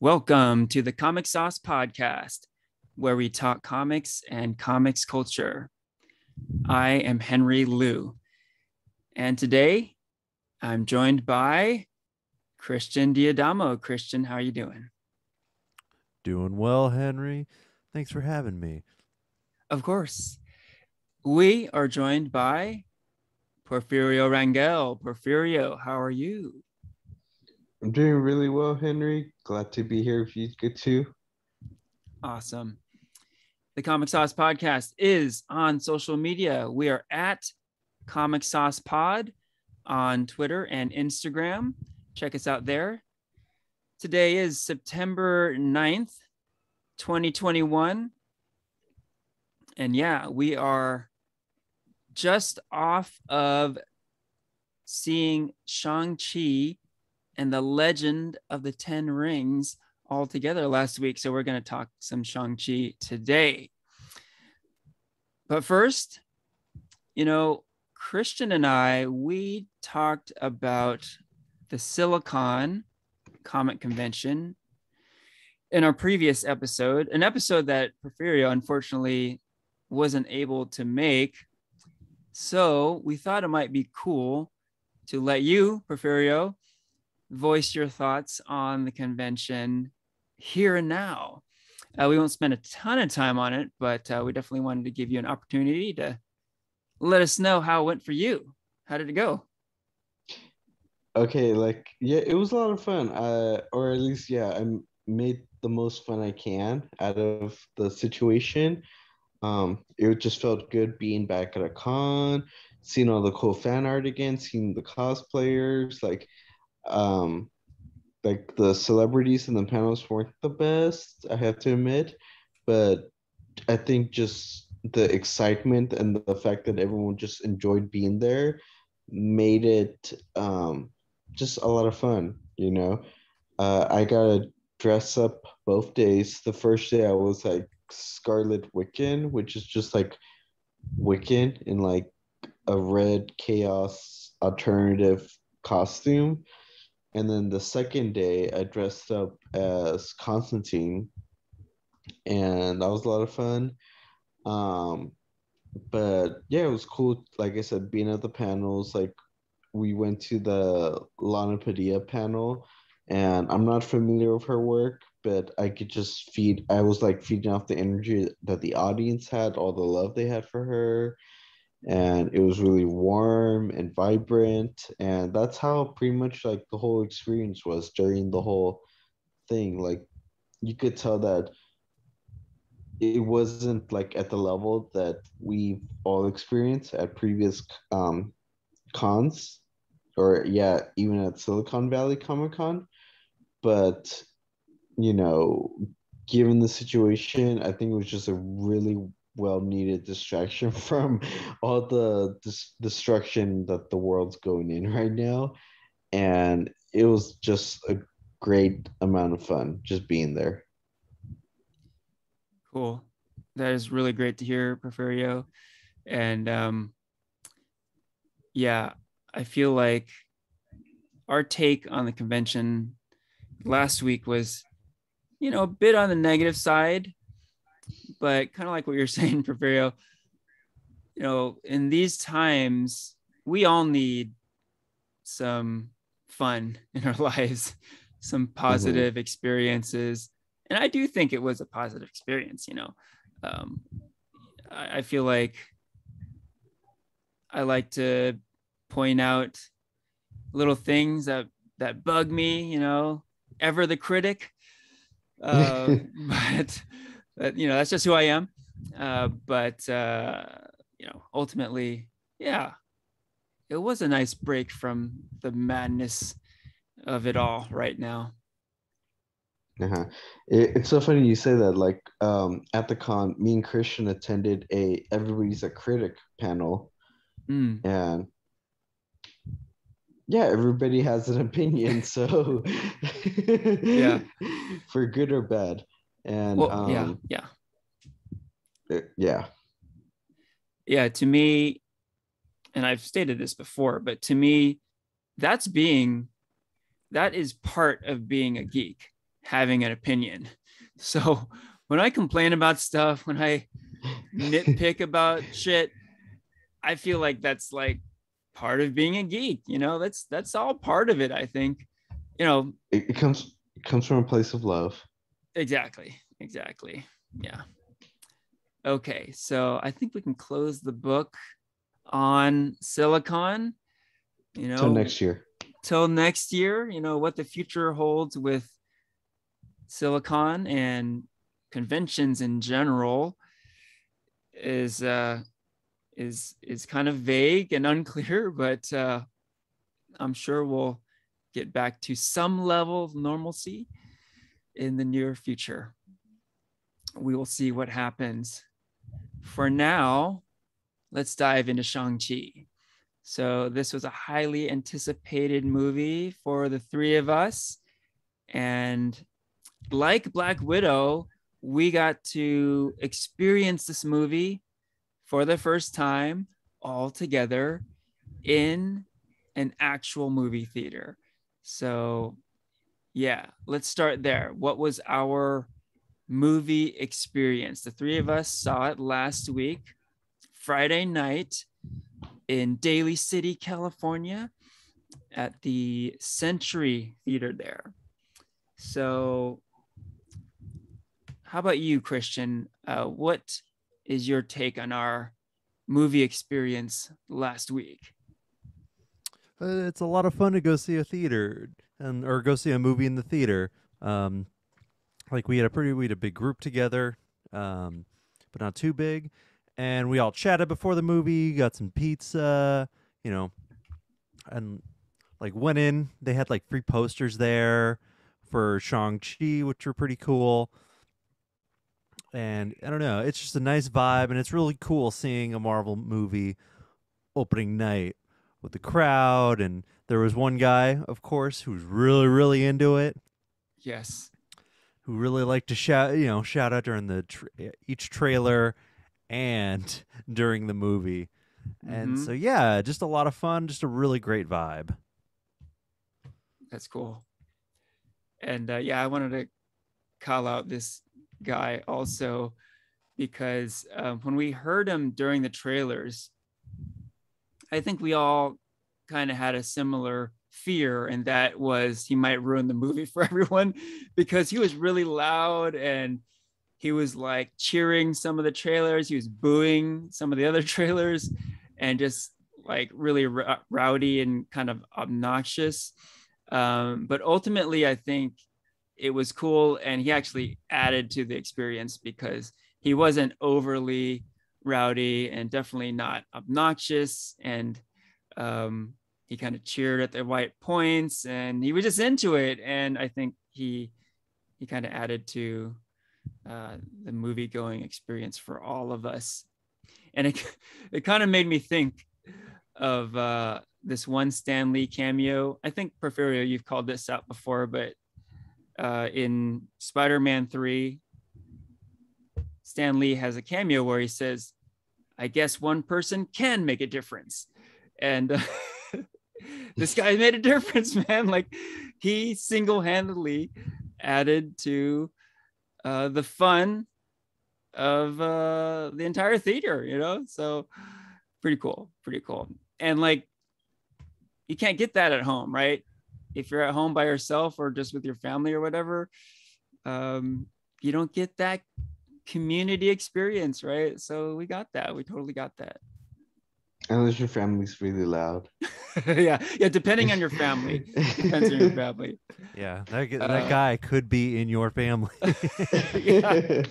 Welcome to the Comic Sauce Podcast, where we talk comics and comics culture. I am Henry Liu, and today I'm joined by Christian Diadamo. Christian, how are you doing? Doing well, Henry. Thanks for having me. Of course. We are joined by Porfirio Rangel. Porfirio, how are you? I'm doing really well, Henry. Glad to be here with you good too. Awesome. The Comic Sauce Podcast is on social media. We are at Comic Sauce Pod on Twitter and Instagram. Check us out there. Today is September 9th, 2021. And yeah, we are just off of seeing Shang-Chi and the Legend of the Ten Rings all together last week. So we're going to talk some Shang-Chi today. But first, Christian and I, we talked about the Silicon Comic Convention in our previous episode, an episode that Porfirio unfortunately wasn't able to make. So we thought it might be cool to let you, Porfirio, voice your thoughts on the convention here and now. We won't spend a ton of time on it, but we definitely wanted to give you an opportunity to let us know how it went for you. How did it go? Okay, it was a lot of fun. Or at least, I made the most fun I can out of the situation. It just felt good being back at a con, seeing all the cool fan art again, seeing the cosplayers, um, like the celebrities in the panels weren't the best, I have to admit, but I think just the excitement and the fact that everyone just enjoyed being there made it just a lot of fun, you know. I got to dress up both days. The first day I was like Scarlet Wiccan, which is just like Wiccan in like a red chaos alternative costume. And then the second day I dressed up as Constantine, and that was a lot of fun. Um, but yeah, it was cool. Like I said, being at the panels, like we went to the Lana Padilla panel, and I'm not familiar with her work, but I could just I was like feeding off the energy that the audience had, all the love they had for her. And it was really warm and vibrant. And that's how pretty much like the whole experience was during the whole thing. Like you could tell that it wasn't like at the level that we all experienced at previous cons, or yeah, even at Silicon Valley Comic Con. But you know, given the situation, I think it was just a really well needed distraction from all the destruction that the world's going in right now. And it was just a great amount of fun just being there. Cool. That is really great to hear, Porfirio. And yeah, I feel like our take on the convention last week was, a bit on the negative side, but kind of like what you're saying, Porfirio, in these times, we all need some fun in our lives, some Mm-hmm. positive experiences. And I do think it was a positive experience. Um, I feel like I like to point out little things that bug me, ever the critic. But that's just who I am. But ultimately, yeah, it was a nice break from the madness of it all right now. Uh-huh. It's so funny you say that. Like, at the con, me and Christian attended a Everybody's a Critic panel, Mm, and yeah, everybody has an opinion, so yeah. for good or bad. And Well, yeah, yeah, yeah. yeah. To me, and I've stated this before, but to me, that's being that is part of being a geek. having an opinion. So when I complain about stuff, when I nitpick about shit, I feel like that's like part of being a geek, that's all part of it, I think. It comes from a place of love. Exactly. Yeah. Okay, so I think we can close the book on Silicon, Till next year. till next year, what the future holds with Silicon and conventions in general is kind of vague and unclear, but I'm sure we'll get back to some level of normalcy in the near future. We will see what happens. For now, let's dive into Shang-Chi. So this was a highly anticipated movie for the three of us. And like Black Widow, we got to experience this movie for the first time all together in an actual movie theater. So yeah, let's start there. What was our movie experience? The three of us saw it last week, Friday night in Daly City, California, at the Century Theater there. So how about you, Christian? What is your take on our movie experience last week? It's a lot of fun to go see a theater or go see a movie in the theater. Like we had a big group together, but not too big, and we all chatted before the movie, got some pizza, and like went in. They had like free posters there for Shang-Chi, which were pretty cool. And I don't know, it's just a nice vibe, and it's really cool seeing a Marvel movie opening night with the crowd. And there was one guy, of course, who's really, really into it. Yes. Who really liked to shout out during each trailer and during the movie. And so, yeah, just a lot of fun, just a really great vibe. That's cool. And I wanted to call out this guy also because when we heard him during the trailers, I think we all kind of had a similar fear, and that was he might ruin the movie for everyone because he was really loud and he was like cheering some of the trailers, he was booing some of the other trailers, and just like really rowdy and kind of obnoxious. But ultimately, I think it was cool, and he actually added to the experience because he wasn't overly rowdy and definitely not obnoxious, and he kind of cheered at the right points, and he was just into it. And I think he kind of added to the movie going experience for all of us. And it kind of made me think of this one Stan Lee cameo. I think Porfirio, you've called this out before, but in Spider-Man 3, Stan Lee has a cameo where he says, "I guess one person can make a difference." And this guy made a difference, man. Like he single-handedly added to the fun of the entire theater, so pretty cool. And like, you can't get that at home, right? If you're at home by yourself or just with your family or whatever, you don't get that community experience, right? So we totally got that. Unless your family's really loud. yeah, depending on your family. Depends on your family. Yeah, that guy could be in your family. Yeah,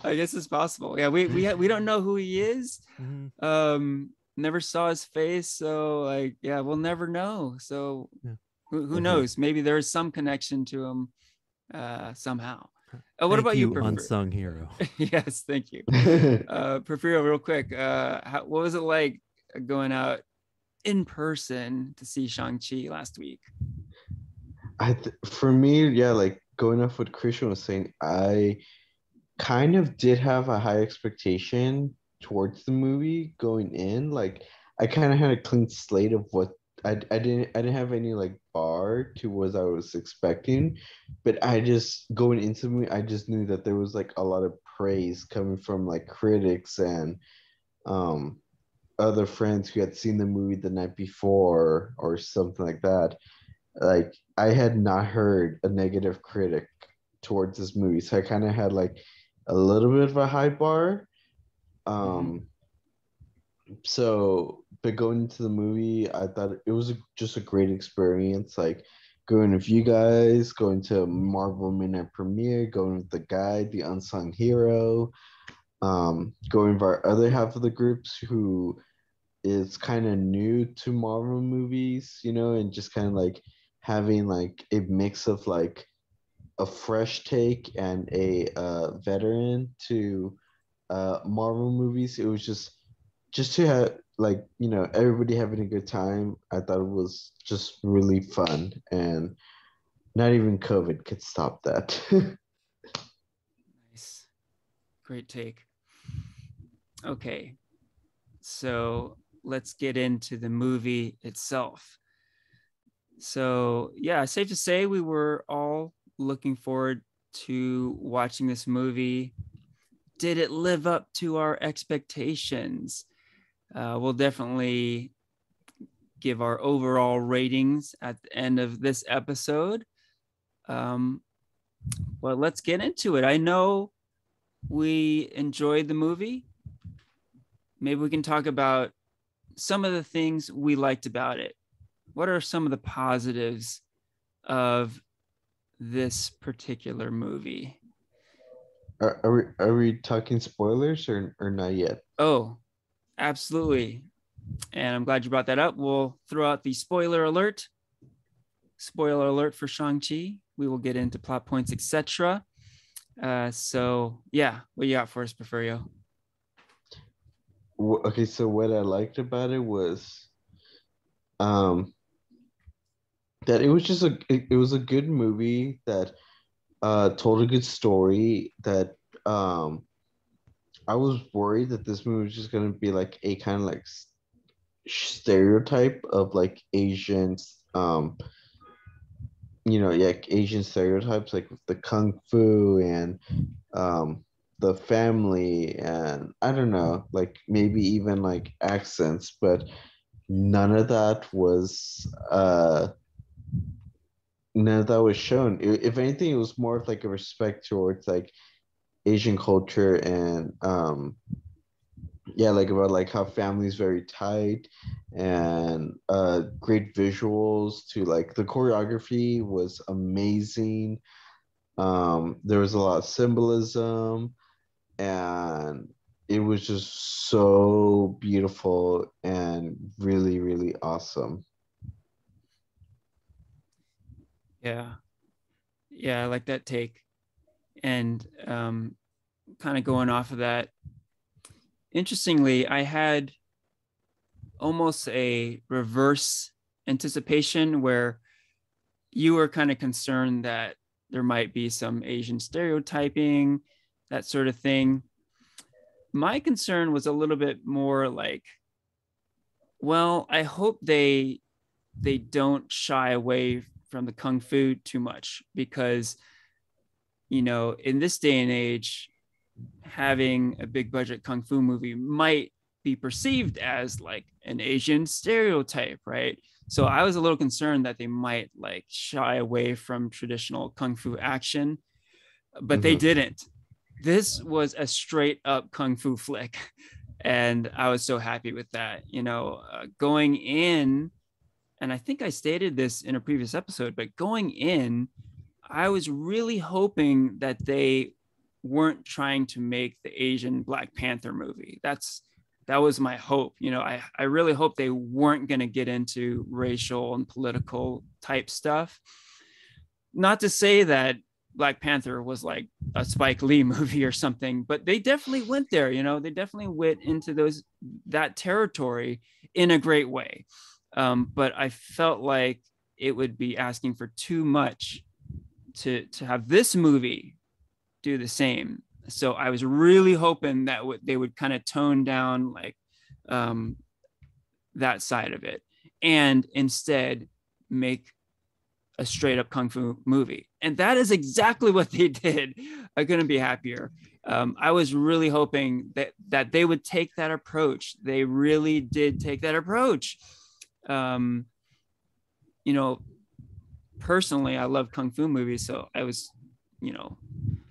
I guess it's possible. Yeah, we don't know who he is. Never saw his face, so like, yeah, we'll never know. So yeah. Who knows? Maybe there's some connection to him somehow. What about you, unsung hero? Yes, thank you. Porfirio, real quick, what was it like going out in person to see Shang-Chi last week? For me, yeah, like going off what Christian was saying, I kind of did have a high expectation towards the movie going in. Like I kind of had a clean slate of what I didn't have any like bar to what I was expecting, but I just going into the movie, I just knew that there was like a lot of praise coming from like critics and um other friends who had seen the movie the night before or something like that. Like I had not heard a negative critic towards this movie, so I kind of had like a little bit of a high bar. Mhm. Um, so but going into the movie, I thought it was just a great experience. Like going with you guys, going to Marvel Midnight Premiere, going with the guy, the unsung hero, going with our other half of the groups who is kind of new to Marvel movies, and just kind of like having like a mix of like a fresh take and a veteran to Marvel movies. It was just to have like everybody having a good time. I thought it was just really fun, and not even COVID could stop that. Nice. Great take. Okay. So let's get into the movie itself. So, yeah, safe to say we were all looking forward to watching this movie. Did it live up to our expectations? We'll definitely give our overall ratings at the end of this episode. Um, but let's get into it. I know we enjoyed the movie. Maybe we can talk about some of the things we liked about it. What are some of the positives of this particular movie? Are we talking spoilers or not yet? Oh, absolutely. And I'm glad you brought that up. We'll throw out the spoiler alert. Spoiler alert for Shang-Chi. We will get into plot points, etc. So yeah, what you got for us, Porfirio? Okay, so what I liked about it was um that it was a good movie that told a good story that um I was worried that this movie was just gonna be like a kind of like stereotype of like Asians, yeah, like Asian stereotypes like with the kung fu and um the family and I don't know, like maybe even like accents, but none of that was shown. If anything, it was more of like a respect towards like Asian culture and yeah, like about like how family is very tight and great visuals to like the choreography was amazing. There was a lot of symbolism and it was just so beautiful and really, really awesome. Yeah, yeah, I like that take. And kind of going off of that, interestingly, I had almost a reverse anticipation where you were kind of concerned that there might be some Asian stereotyping, that sort of thing. My concern was a little bit more like, well, I hope they don't shy away from the kung fu too much because in this day and age, having a big budget kung fu movie might be perceived as like an Asian stereotype, right? So I was a little concerned that they might like shy away from traditional kung fu action, but they Hmm. didn't. This was a straight up kung fu flick. And I was so happy with that. Going in, and I think I stated this in a previous episode, but going in, I was really hoping that they weren't trying to make the Asian Black Panther movie. That was my hope. I really hope they weren't going to get into racial and political type stuff. Not to say that Black Panther was like a Spike Lee movie or something, but they definitely went there. They definitely went into that territory in a great way. But I felt like it would be asking for too much to have this movie do the same. So I was really hoping that they would kind of tone down like um, that side of it. and instead make a straight up kung fu movie. And that is exactly what they did. I couldn't be happier. I was really hoping that they would take that approach. They really did take that approach. Personally, I love kung fu movies, so I was,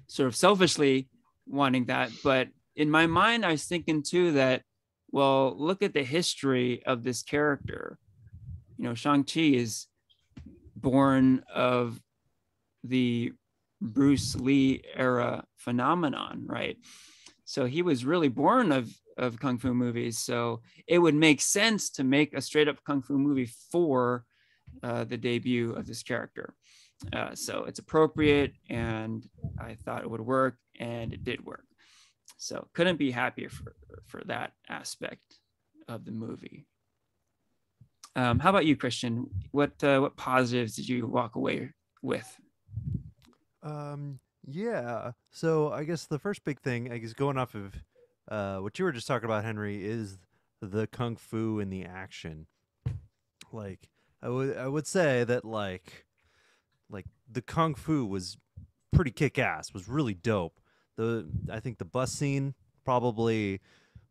sort of selfishly wanting that. But in my mind, I was thinking too that, well, look at the history of this character. Shang-Chi is born of the Bruce Lee era phenomenon, right? So he was really born of kung fu movies. So it would make sense to make a straight up kung fu movie for the debut of this character. So it's appropriate, and I thought it would work, and it did work. So couldn't be happier for that aspect of the movie. How about you, Christian? What positives did you walk away with? Yeah. So I guess the first big thing, I guess, going off of what you were just talking about, Henry, is the kung fu and the action. Like, I would say that like the kung fu was pretty kick ass. Was really dope. I think the bus scene probably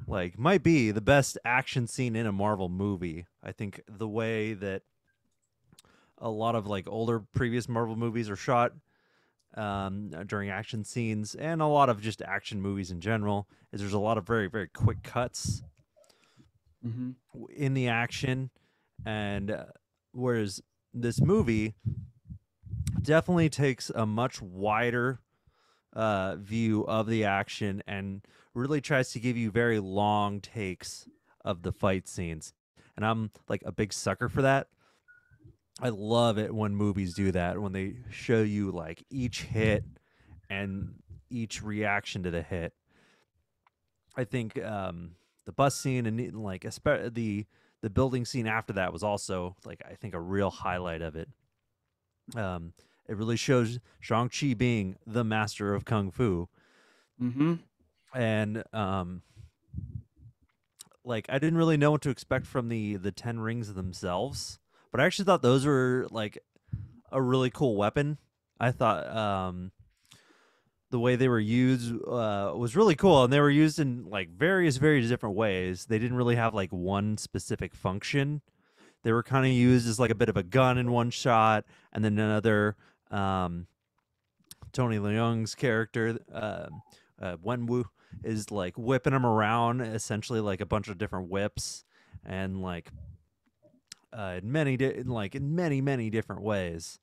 might be the best action scene in a Marvel movie. I think the way that a lot of older previous Marvel movies are shot during action scenes, and a lot of just action movies in general, is there's a lot of very, very quick cuts in the action, and whereas this movie definitely takes a much wider view of the action and really tries to give you very long takes of the fight scenes. And I'm a big sucker for that. I love it when movies do that, when they show you each hit and each reaction to the hit. I think the bus scene and especially the building scene after that was also I think a real highlight of it. It really shows Shang-Chi being the master of kung fu. And I didn't really know what to expect from the 10 rings themselves, but I actually thought those were a really cool weapon. I thought the way they were used was really cool, and they were used in various different ways. They didn't really have one specific function. They were kind of used as a bit of a gun in one shot, and then another Tony Leung's character, Wenwu, is whipping them around, essentially a bunch of different whips, and in many different ways.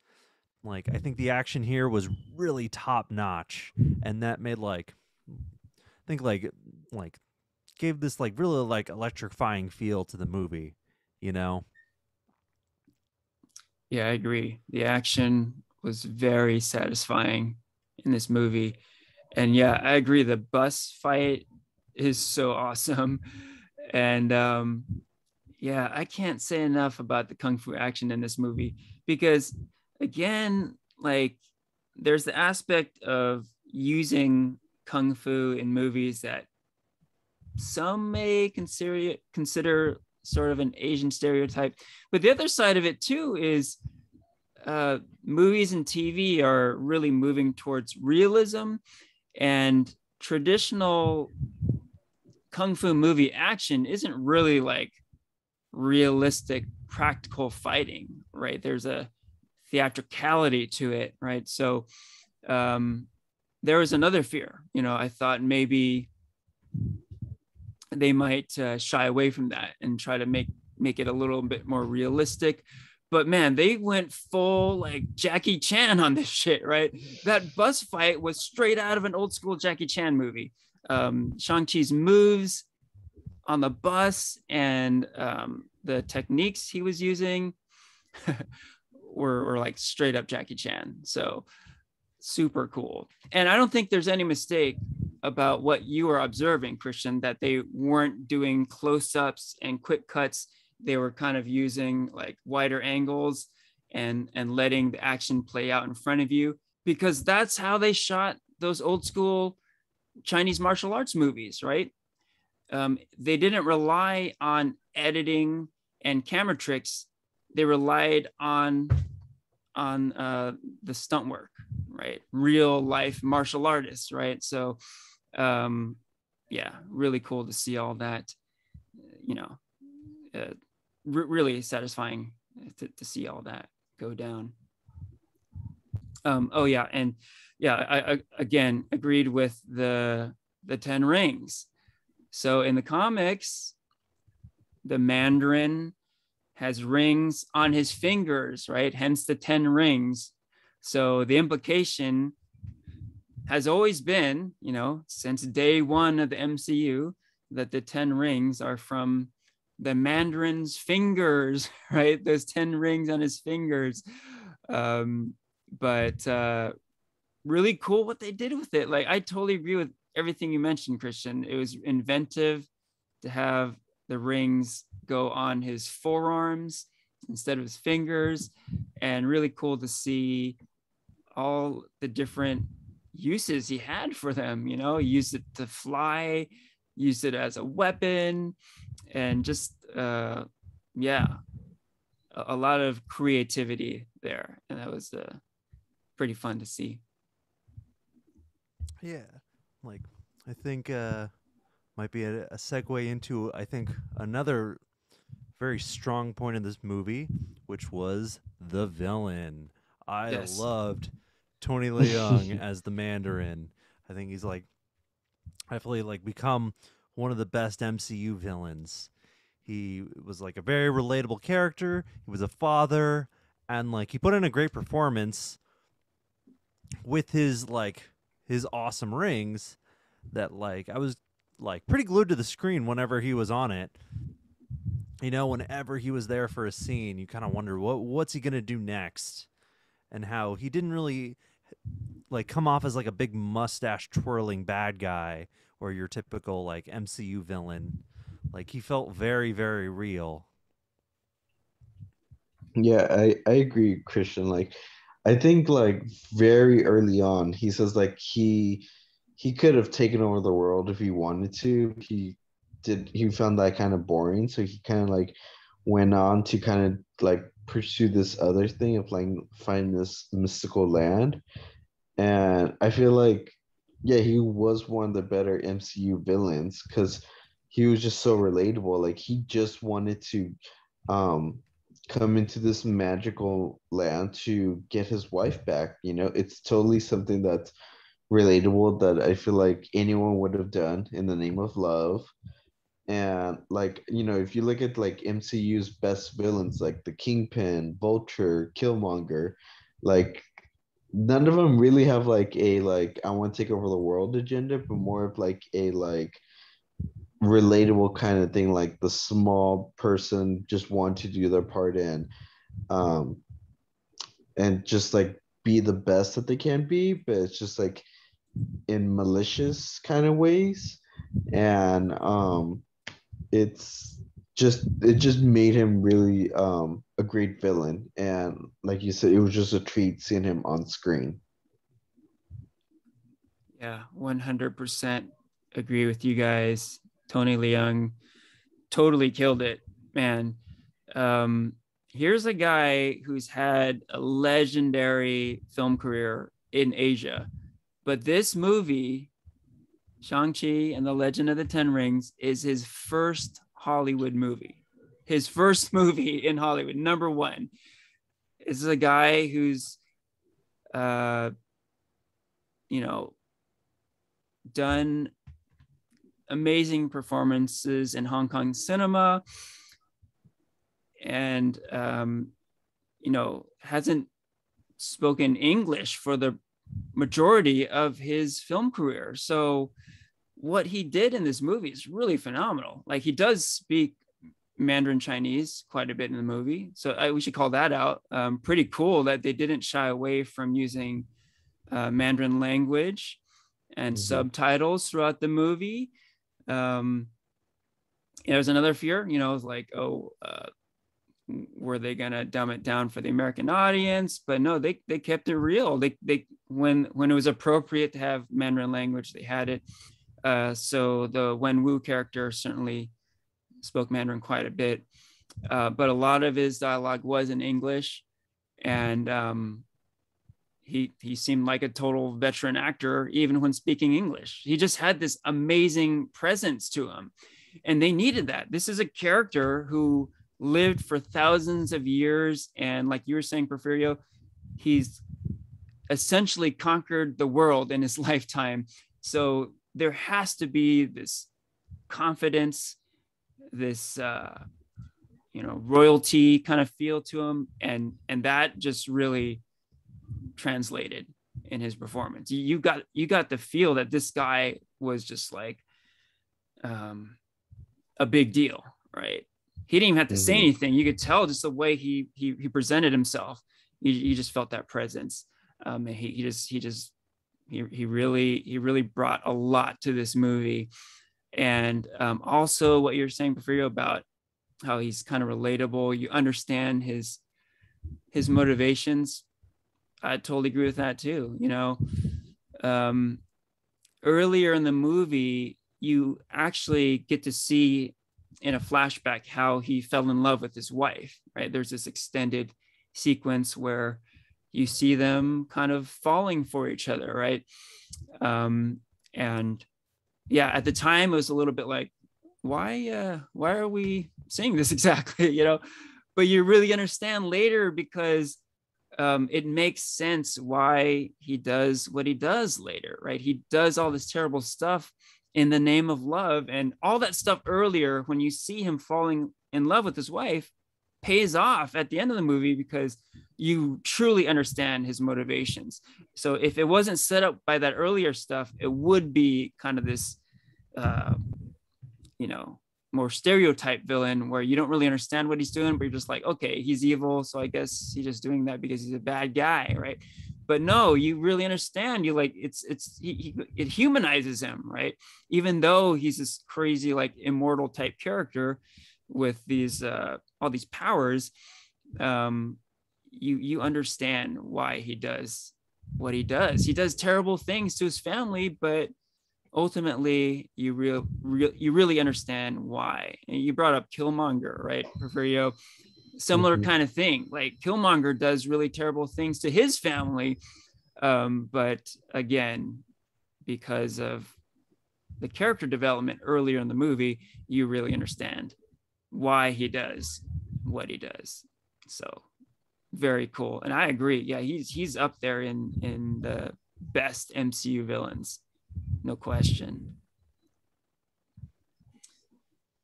I think the action here was really top notch, and that made gave this really electrifying feel to the movie, Yeah, I agree. The action was very satisfying in this movie. And yeah, I agree. The bus fight is so awesome. And yeah, I can't say enough about the kung fu action in this movie, because again, there's the aspect of using kung fu in movies that some may consider sort of an Asian stereotype. But the other side of it too is movies and TV are really moving towards realism, and traditional kung fu movie action isn't really realistic practical fighting, right? There's a theatricality to it, right? So there was another fear, I thought maybe they might shy away from that and try to make it a little bit more realistic. But man, they went full Jackie Chan on this shit, right? That bus fight was straight out of an old school Jackie Chan movie. Shang-Chi's moves on the bus and the techniques he was using were straight up Jackie Chan. So super cool. And I don't think there's any mistake about what you are observing, Christian, that they weren't doing close-ups and quick cuts. They were kind of using wider angles and letting the action play out in front of you, because that's how they shot those old school Chinese martial arts movies, right? They didn't rely on editing and camera tricks they relied on the stunt work, right? Real life martial artists, right? So yeah, really cool to see all that, you know, really satisfying to see all that go down. Oh yeah, and yeah, I again agreed with the 10 rings. So in the comics, the Mandarin has rings on his fingers, right? Hence the 10 rings. So the implication has always been, you know, since day one of the MCU, that the 10 rings are from the Mandarin's fingers, right? Those 10 rings on his fingers. But really cool what they did with it. Like, I totally agree with everything you mentioned, Christian. It was inventive to have the rings go on his forearms instead of his fingers, and really cool to see all the different uses he had for them. You know, he used it to fly, used it as a weapon, and just yeah, a lot of creativity there, and that was pretty fun to see. Yeah, like I think might be a segue into, I think, another very strong point in this movie, which was the villain. I Yes. loved Tony Leung as the Mandarin. I think he's like definitely like become one of the best MCU villains. He was like a very relatable character. He was a father, and like he put in a great performance with his awesome rings that like I was like pretty glued to the screen whenever he was on it. You know, whenever he was there for a scene, you kind of wonder what's he going to do next, and how he didn't really like come off as like a big mustache twirling bad guy or your typical like MCU villain. Like he felt very, very real. Yeah, I agree, Christian. Like, I think like very early on, he says like he could have taken over the world if he wanted to. He found that kind of boring, so he kind of like went on to kind of like pursue this other thing of like find this mystical land. And I feel like, yeah, he was one of the better MCU villains because he was just so relatable. Like he just wanted to um come into this magical land to get his wife back. You know, it's totally something that's relatable that I feel like anyone would have done in the name of love. And like, you know, if you look at like MCU's best villains, like the Kingpin, Vulture, Killmonger, like none of them really have like a like I want to take over the world agenda, but more of like a like relatable kind of thing, like the small person just want to do their part um and just like be the best that they can be, but it's just like in malicious kind of ways. And it just made him really a great villain. And like you said, it was just a treat seeing him on screen. Yeah, 100% agree with you guys. Tony Leung totally killed it, man. Here's a guy who's had a legendary film career in Asia, but this movie, Shang-Chi and the Legend of the Ten Rings, is his first Hollywood movie. His first movie in Hollywood, number one. This is a guy who's, you know, done amazing performances in Hong Kong cinema, and you know, hasn't spoken English for the majority of his film career. So what he did in this movie is really phenomenal. Like, he does speak Mandarin Chinese quite a bit in the movie, so we should call that out. Pretty cool that they didn't shy away from using Mandarin language and subtitles throughout the movie. There's another fear, you know, like, were they gonna dumb it down for the American audience? But no, they kept it real. They when it was appropriate to have Mandarin language, they had it. So the Wen Wu character certainly spoke Mandarin quite a bit. but a lot of his dialogue was in English, and he seemed like a total veteran actor even when speaking English. He just had this amazing presence to him, and they needed that. This is a character who lived for thousands of years, and like you were saying, Porfirio, he's essentially conquered the world in his lifetime. So there has to be this confidence, this royalty kind of feel to him, and that just really translated in his performance. You got the feel that this guy was just like a big deal, right? He didn't even have to say anything. You could tell just the way he presented himself. You just felt that presence. And he really brought a lot to this movie. And also what you're saying, Porfirio, about how he's kind of relatable. You understand his motivations. I totally agree with that too. Earlier in the movie, you actually get to see in a flashback how he fell in love with his wife, right? There's this extended sequence where you see them kind of falling for each other, right? And yeah, at the time it was a little bit like, why are we saying this exactly, but you really understand later because it makes sense why he does what he does later, right? He does all this terrible stuff in the name of love, and all that stuff earlier when you see him falling in love with his wife pays off at the end of the movie because you truly understand his motivations. So if it wasn't set up by that earlier stuff, it would be kind of this more stereotype villain where you don't really understand what he's doing, but you're just like, okay, he's evil, so I guess he's just doing that because he's a bad guy, right? But no, you really understand. You like it humanizes him, right? Even though he's this crazy like immortal type character with these all these powers, you understand why he does what he does. He does terrible things to his family, but ultimately you really understand why. And you brought up Killmonger, right, Porfirio? Similar kind of thing. Like Killmonger does really terrible things to his family, but again, because of the character development earlier in the movie, you really understand why he does what he does. So very cool. And I agree. Yeah, he's up there in the best MCU villains. No question.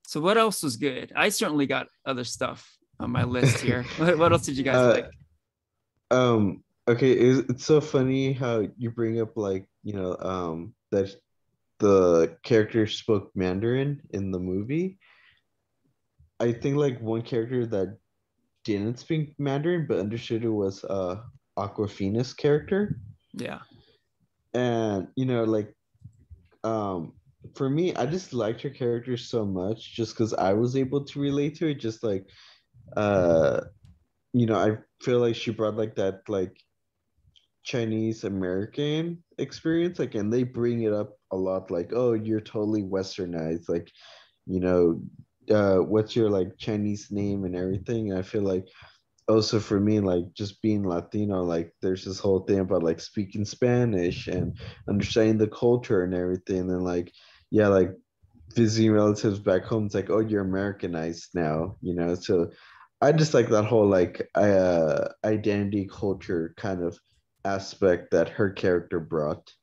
So what else was good? I certainly got other stuff on my list here. What else did you guys like? Okay, it's so funny how you bring up like, that the character spoke Mandarin in the movie. I think like one character that didn't speak Mandarin but understood it was Aquafina's character. Yeah. And for me, I just liked her character so much just because I was able to relate to it. Just like I feel like she brought like that like Chinese American experience, like, and they bring it up a lot, like, oh, you're totally westernized, like, what's your like Chinese name and everything. And I feel like also for me, like just being Latino, like there's this whole thing about like speaking Spanish and understanding the culture and everything. And like, yeah, like visiting relatives back home, it's like, oh, you're Americanized now, So I just like that whole like identity culture kind of aspect that her character brought.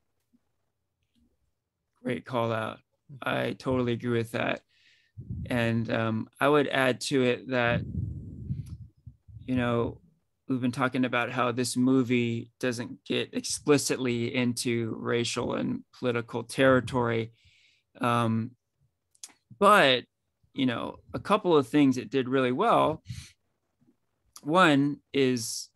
Great call out. I totally agree with that. And I would add to it that, we've been talking about how this movie doesn't get explicitly into racial and political territory. But, a couple of things it did really well. One is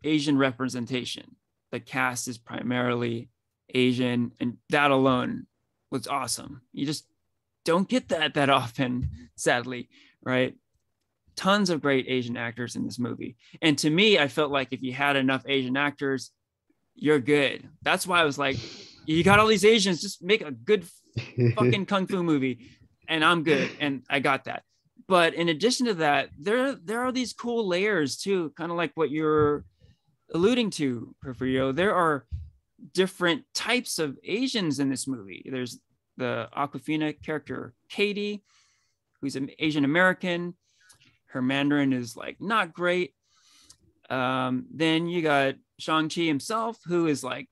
Asian representation. The cast is primarily Asian, and that alone was awesome. You just don't get that often, sadly, right? Tons of great Asian actors in this movie. And to me, I felt like if you had enough Asian actors, you're good. That's why I was like, you got all these Asians, just make a good fucking kung fu movie and I'm good. And I got that. but in addition to that, there are these cool layers too, kind of like what you're alluding to, Porfirio. There are different types of Asians in this movie. There's the Aquafina character, Katie, who's an Asian American. Her Mandarin is like not great. Then you got Shang-Chi himself, who is like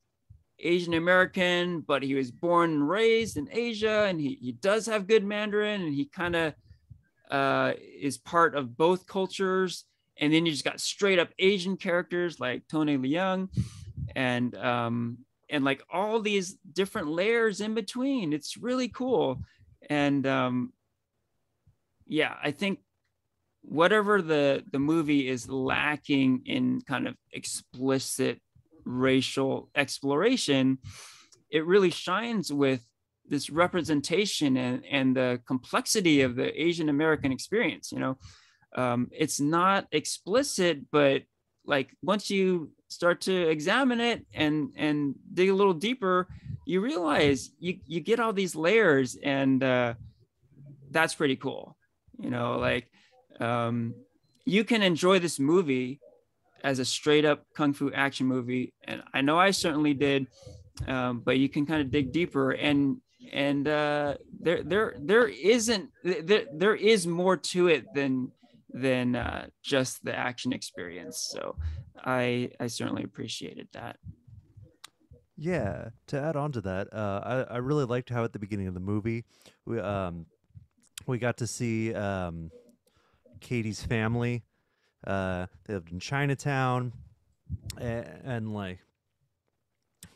Asian American, but he was born and raised in Asia, and he does have good Mandarin, and he kind of is part of both cultures. And then you just got straight up Asian characters like Tony Leung, and like all these different layers in between. It's really cool. And yeah, I think whatever the movie is lacking in kind of explicit racial exploration, it really shines with this representation and the complexity of the Asian American experience. You know, it's not explicit, but like once you start to examine it and dig a little deeper, you realize you get all these layers, and that's pretty cool. You know, like you can enjoy this movie as a straight up kung fu action movie, and I know I certainly did, but you can kind of dig deeper, and there is more to it than just the action experience. So I certainly appreciated that. Yeah, to add on to that, I really liked how at the beginning of the movie we got to see Katie's family. They lived in Chinatown, and like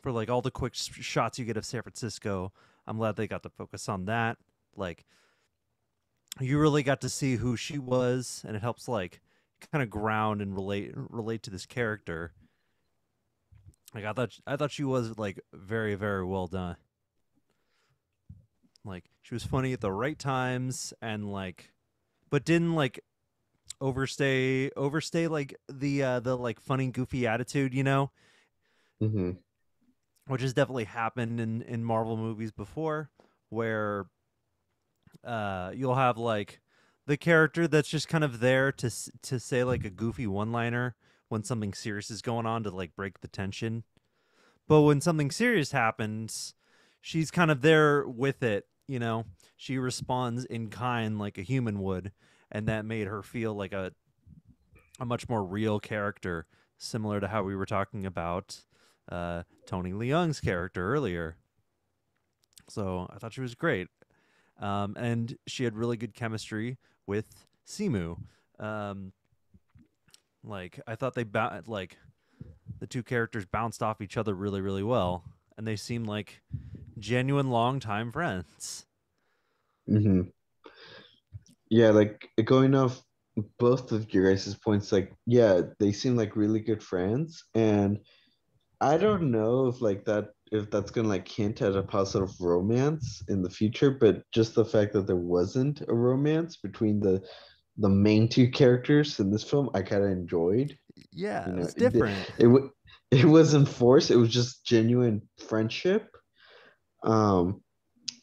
for like all the quick shots you get of San Francisco, I'm glad they got to focus on that. Like you really got to see who she was, and it helps like kind of ground and relate to this character. Like I thought she was like very, very well done. Like she was funny at the right times, and like but didn't like overstay like the like funny goofy attitude, you know, Mm-hmm. which has definitely happened in Marvel movies before, where you'll have like the character that's just kind of there to say like a goofy one-liner when something serious is going on to like break the tension. But when something serious happens, she's kind of there with it, you know. She responds in kind like a human would, and that made her feel like a much more real character, similar to how we were talking about Tony Leung's character earlier. So I thought she was great. And she had really good chemistry with Simu. Like I thought like the two characters bounced off each other really, really well, and they seemed like genuine longtime friends. Mm-hmm. Yeah, like going off both of your guys' points, like yeah, they seem like really good friends, and I don't know if that's gonna like hint at a positive romance in the future, but just the fact that there wasn't a romance between the main two characters in this film, I kind of enjoyed. Yeah, You it know, was different. it wasn't forced; it was just genuine friendship. Um,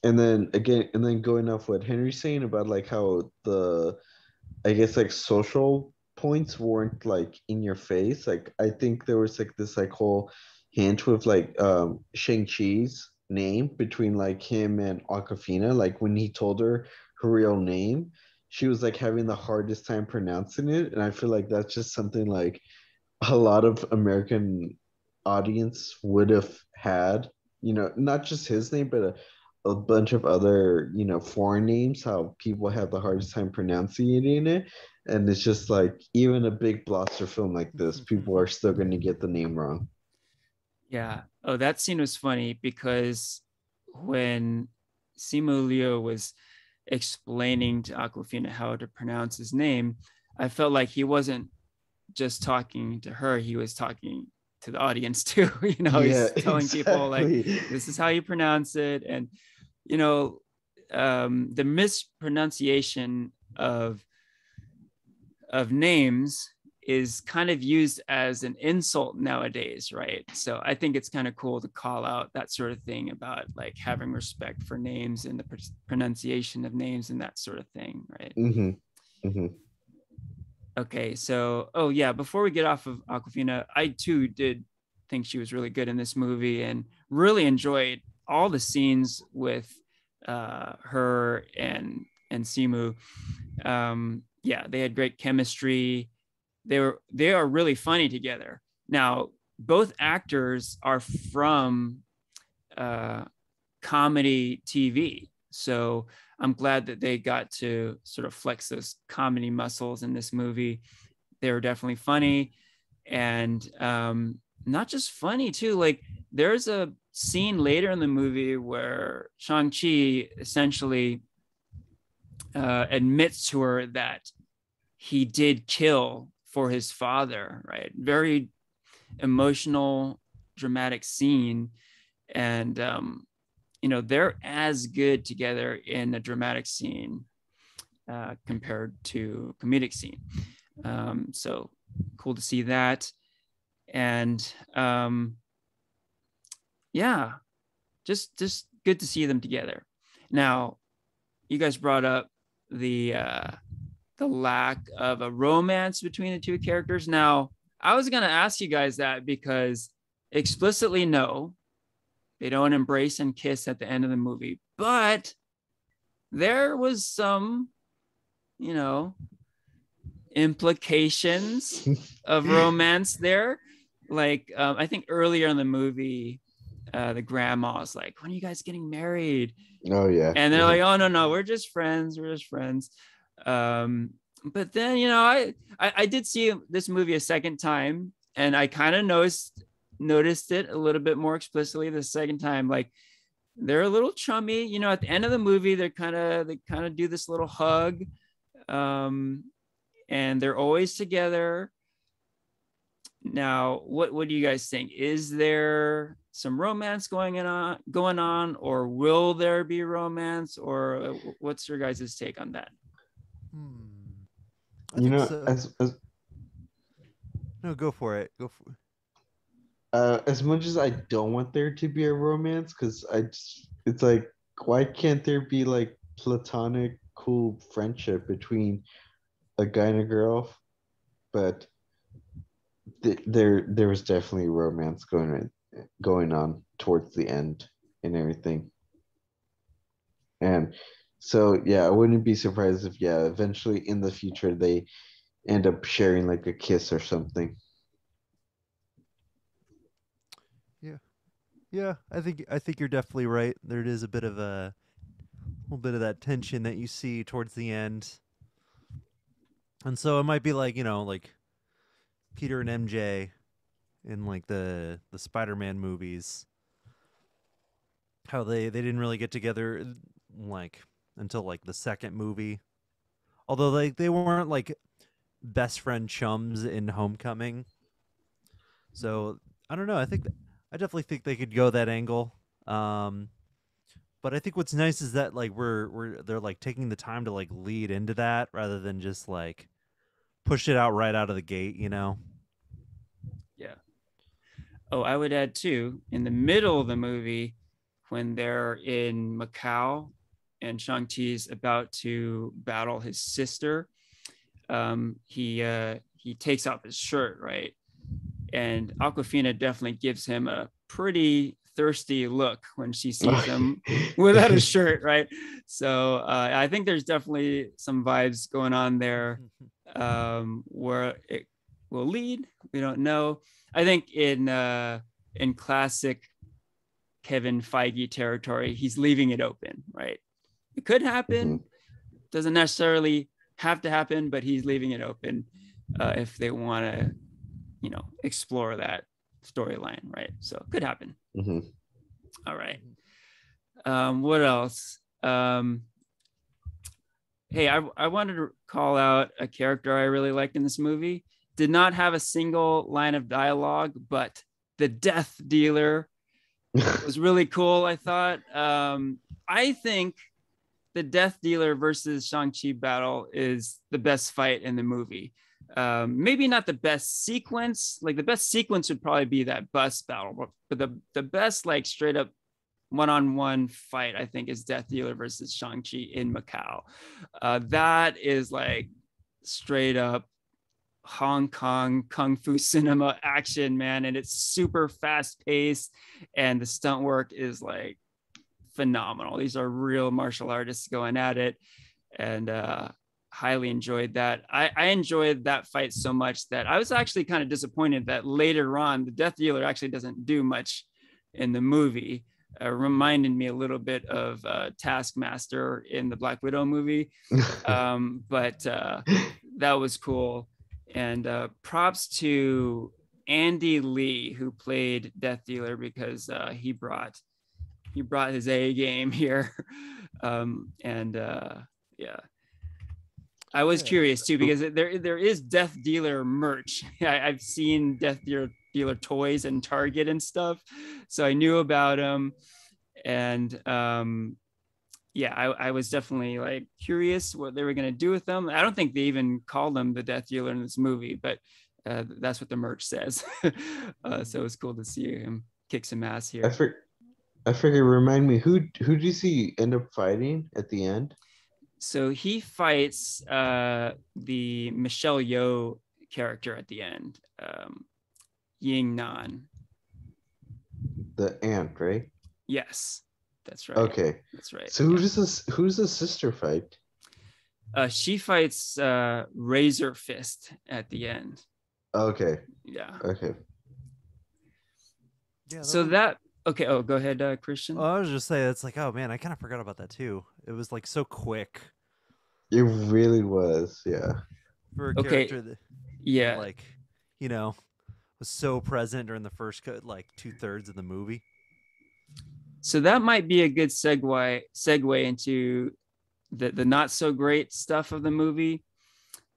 and then again, and then going off what Henry's saying about like how the I guess like social points weren't like in your face. Like I think there was like this like whole hint with like Shang-Chi's name between like him and Aquafina. Like when he told her real name, she was like having the hardest time pronouncing it. And I feel like that's just something like a lot of American audience would have had, you know, not just his name, but a bunch of other, you know, foreign names, how people have the hardest time pronunciating it. And it's just like, even a big blockbuster film like this, people are still going to get the name wrong. Yeah. Oh, that scene was funny because when Simu Liu was explaining to Aquafina how to pronounce his name, I felt like he wasn't just talking to her, he was talking to the audience too. You know, Yeah, he's telling people like, exactly. this is how you pronounce it. And, you know, the mispronunciation of names is kind of used as an insult nowadays, right? So I think it's kind of cool to call out that sort of thing about like having respect for names and the pronunciation of names and that sort of thing, right? Hmm. Hmm. Okay, so oh yeah, before we get off of Aquafina, I too did think she was really good in this movie and really enjoyed all the scenes with her and Simu. Yeah, they had great chemistry. They are really funny together. Now, both actors are from uh, comedy TV, so I'm glad that they got to sort of flex those comedy muscles in this movie. They were definitely funny, and not just funny too. Like there's a scene later in the movie where Shang-Chi essentially admits to her that he did kill for his father, right? Very emotional, dramatic scene. And, they're as good together in a dramatic scene compared to comedic scene. So cool to see that. And yeah, just good to see them together. Now, you guys brought up the lack of a romance between the two characters. Now, I was gonna ask you guys that because explicitly no, they don't embrace and kiss at the end of the movie, but there was some, you know, implications of romance there. Like I think earlier in the movie, the grandma's like, "When are you guys getting married?" Oh yeah. And they're like, "Oh no, we're just friends. We're just friends." But then I did see this movie a second time, and I kind of noticed it a little bit more explicitly the second time. Like they're a little chummy. At the end of the movie, they kind of do this little hug, and they're always together. Now, what do you guys think? Is there some romance going on, or will there be romance, or what's your guys' take on that? I think so. No, go for it. As much as I don't want there to be a romance, because it's like, why can't there be like platonic, cool friendship between a guy and a girl? But there was definitely romance going on towards the end and everything. And so yeah, I wouldn't be surprised if eventually in the future they end up sharing like a kiss or something. Yeah, I think you're definitely right. There is a little bit of that tension that you see towards the end. And so it might be like, like Peter and MJ in like the Spider-Man movies. How they didn't really get together like until like the second movie. Although they weren't like best friend chums in Homecoming. So, I don't know. I definitely think they could go that angle. Um But I think what's nice is that like they're like taking the time to like lead into that rather than just like push it out right out of the gate. Yeah. Oh, I would add too, in the middle of the movie, when they're in Macau and Shang-Chi's about to battle his sister, he takes off his shirt, right? And Aquafina definitely gives him a pretty thirsty look when she sees him without a shirt, right? So I think there's definitely some vibes going on there, where it will lead. We don't know. I think in classic Kevin Feige territory, he's leaving it open, right? It could happen. Mhm. Doesn't necessarily have to happen, but he's leaving it open if they want to, explore that storyline, right? So it could happen. Mhm. All right. What else? Hey, I wanted to call out a character I really liked in this movie. Did not have a single line of dialogue, but the death dealer was really cool, I thought. I think the death dealer versus Shang-Chi battle is the best fight in the movie. Maybe not the best sequence. Like the best sequence would probably be that bus battle, but the best like straight up one-on-one fight, I think, is Death Dealer versus Shang-Chi in Macau. That is like straight up Hong Kong kung fu cinema action, man, and it's super fast paced, and the stunt work is like phenomenal. These are real martial artists going at it, and highly enjoyed that. I enjoyed that fight so much that I was actually kind of disappointed that later on the Death Dealer actually doesn't do much in the movie. Reminded me a little bit of Taskmaster in the Black Widow movie, but that was cool. And props to Andy Lee, who played Death Dealer, because he brought his A game here. And yeah, I was curious too, because there is Death Dealer merch. I've seen Death Dealer toys in Target and stuff, so I knew about them. And yeah, I was definitely like curious what they were going to do with them. I don't think they even called him the Death Dealer in this movie, but that's what the merch says. So it was cool to see him kick some ass here. I forget. Remind me, who did you see end up fighting at the end? So he fights the Michelle Yeoh character at the end, Ying Nan. The aunt, right? Yes, that's right. Okay, that's right. So who's the sister fight? She fights Razor Fist at the end. Okay. Yeah. Okay. Yeah. So that okay. Oh, go ahead, Christian. I was just saying, it's like, oh man, I kind of forgot about that too. It was like so quick. It really was, yeah. For a character that, yeah, like, you know, was so present during the first like 2/3 of the movie. So that might be a good segue into the not so great stuff of the movie,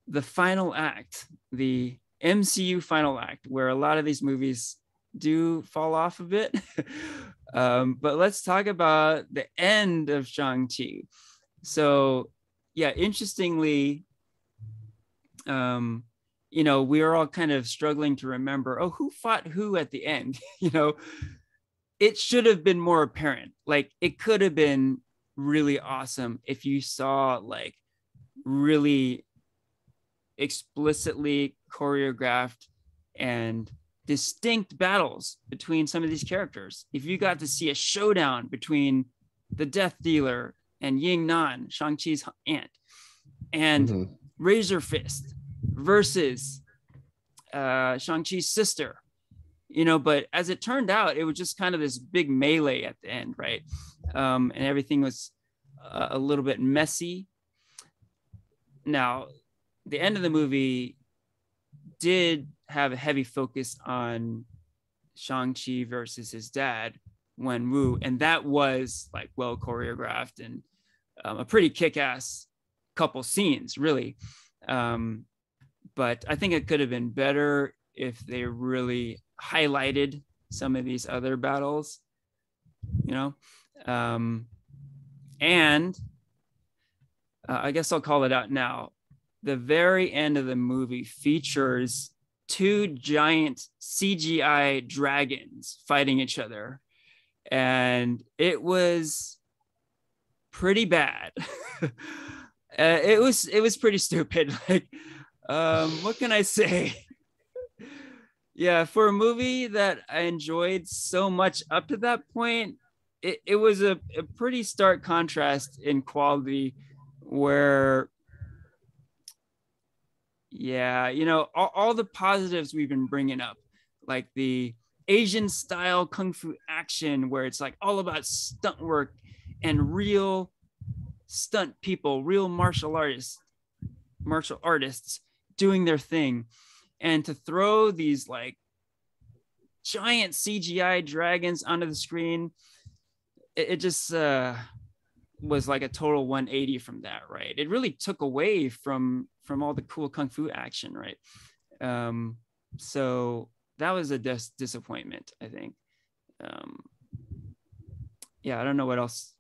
the final act, the MCU final act, where a lot of these movies do fall off a bit. But let's talk about the end of Shang-Chi. So yeah, interestingly, you know, we are all kind of struggling to remember, oh, who fought who at the end? You know, it should have been more apparent. Like, it could have been really awesome if you saw like really explicitly choreographed and distinct battles between some of these characters. If you got to see a showdown between the Death Dealer and Ying Nan, Shang-Chi's aunt, and Razor Fist versus Shang-Chi's sister, you know, but as it turned out, it was just kind of this big melee at the end, right? And everything was a little bit messy. Now, the end of the movie did have a heavy focus on Shang-Chi versus his dad, Wen Wu, and that was like well choreographed and a pretty kick-ass couple scenes, really. But I think it could have been better if they really highlighted some of these other battles, you know. And I guess I'll call it out now. The very end of the movie features two giant CGI dragons fighting each other, and it was pretty bad. It was pretty stupid. Like, what can I say? Yeah, for a movie that I enjoyed so much up to that point, it was a pretty stark contrast in quality, where, yeah, you know, all the positives we've been bringing up, like the Asian style kung fu action, where it's like all about stunt work and real stunt people, real martial artists doing their thing, and to throw these like giant CGI dragons onto the screen, it just was like a total 180 from that, right? It really took away from all the cool kung fu action, right? So that was a disappointment, I think. Yeah, I don't know what else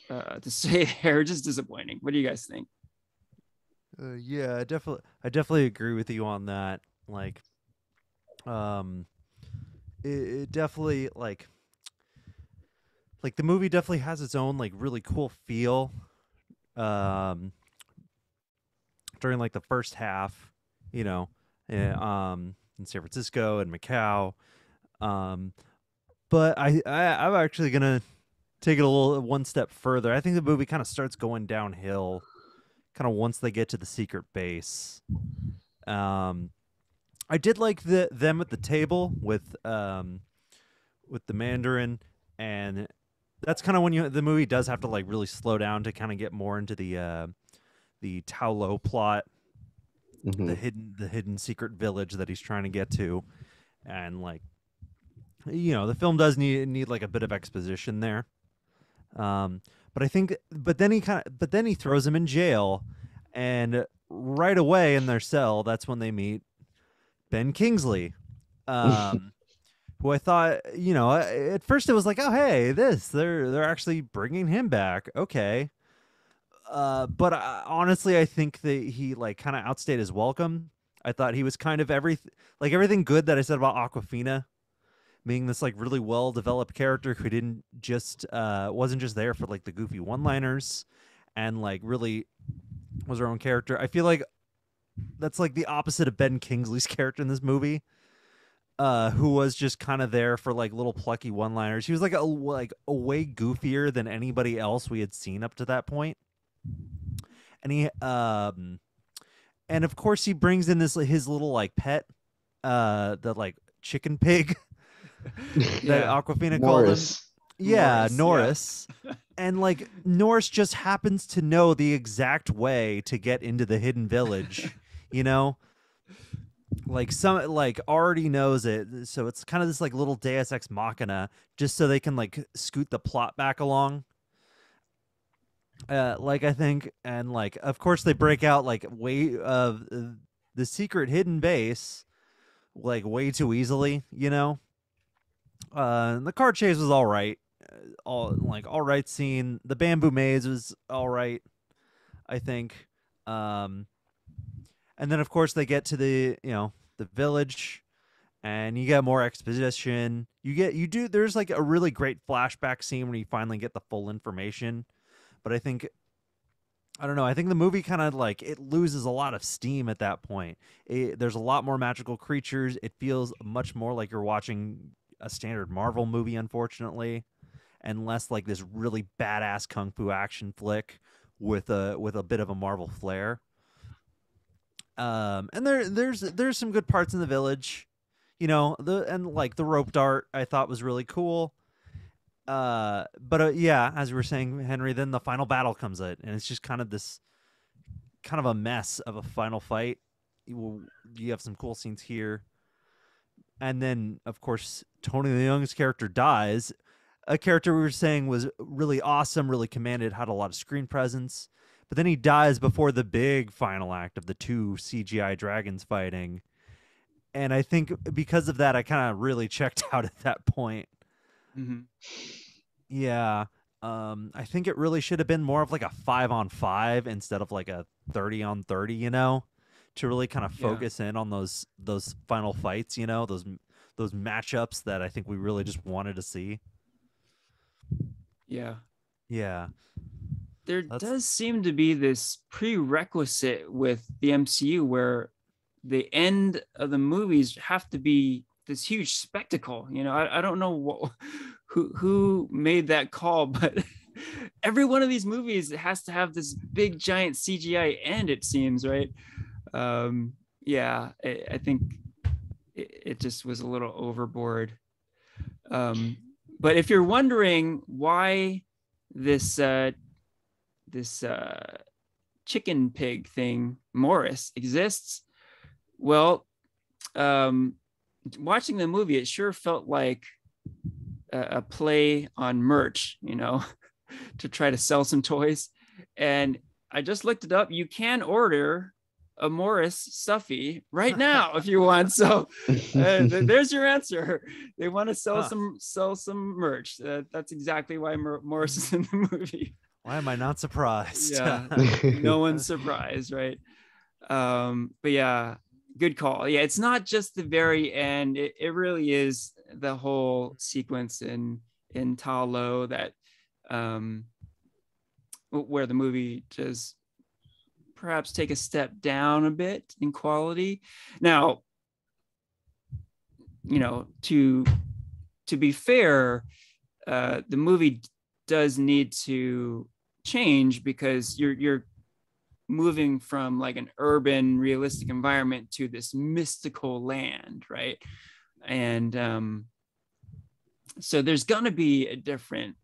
to say there. Just disappointing. What do you guys think? Yeah, I definitely agree with you on that. Like, it definitely like the movie definitely has its own like really cool feel. during like the first half, you know, in San Francisco and Macau. But I'm actually gonna take it a little one step further. I think the movie kind of starts going downhill, kind of once they get to the secret base. I did like them at the table with the Mandarin, and that's kind of when the movie does have to like really slow down to kind of get more into the Tao Lo plot, Mm-hmm. the hidden secret village that he's trying to get to, and like, you know, the film does need like a bit of exposition there. But I think, but then he throws him in jail, and right away in their cell, that's when they meet Ben Kingsley, who I thought, you know, at first it was like, oh hey, they're actually bringing him back, okay. But honestly, I think that he like kind of outstayed his welcome. I thought he was kind of everything good that I said about Aquafina, being this like really well developed character who didn't just wasn't just there for like the goofy one liners, and like really was her own character. I feel like that's like the opposite of Ben Kingsley's character in this movie, who was just kind of there for like little plucky one liners. He was like a way goofier than anybody else we had seen up to that point. And and of course he brings in his little like pet, the like chicken pig that Aquafina called him. Yeah, Norris. Yeah. And like Norris just happens to know the exact way to get into the hidden village, you know? Like already knows it. So it's kind of this like little Deus Ex Machina, just so they can like scoot the plot back along. Like I think, and like of course they break out like way of the secret hidden base like way too easily, you know. The car chase was all right, all right scene. The bamboo maze was all right, I think. And then of course they get to the village, and you get more exposition. There's like a really great flashback scene when you finally get the full information. But I don't know. I think the movie kind of like it loses a lot of steam at that point. There's a lot more magical creatures. It feels much more like you're watching a standard Marvel movie, unfortunately, and less like this really badass kung fu action flick with a bit of a Marvel flair. And there's some good parts in the village, you know. The rope dart I thought was really cool. But yeah, as we were saying, Henry, then the final battle comes in, and it's just kind of a mess of a final fight. You have some cool scenes here, and then of course Tony Leung's character dies, a character we were saying was really awesome, really commanded, had a lot of screen presence, but then he dies before the big final act of the two CGI dragons fighting, and I think because of that, I kind of really checked out at that point. Mm-hmm. Yeah. I think it really should have been more of like a 5-on-5 instead of like a 30-on-30, you know, to really kind of focus in on those final fights, you know, those matchups that I think we really just wanted to see. Yeah. Yeah. There does seem to be this prerequisite with the MCU where the end of the movies have to be this huge spectacle. You know, I don't know who made that call, but every one of these movies has to have this big giant CGI end, it seems, right? I think it just was a little overboard. But if you're wondering why this chicken pig thing, Morris, exists, well, watching the movie, it sure felt like a play on merch, you know, to try to sell some toys. And I just looked it up. You can order a Morris stuffy right now if you want. So there's your answer. They want to sell some merch. That's exactly why Morris is in the movie. Why am I not surprised? Yeah, no one's surprised, right? But yeah, good call. Yeah, it's not just the very end. It really is the whole sequence in Tao Lo that where the movie just perhaps take a step down a bit in quality. Now, to be fair, the movie does need to change because you're moving from like an urban realistic environment to this mystical land, right? And so there's going to be a different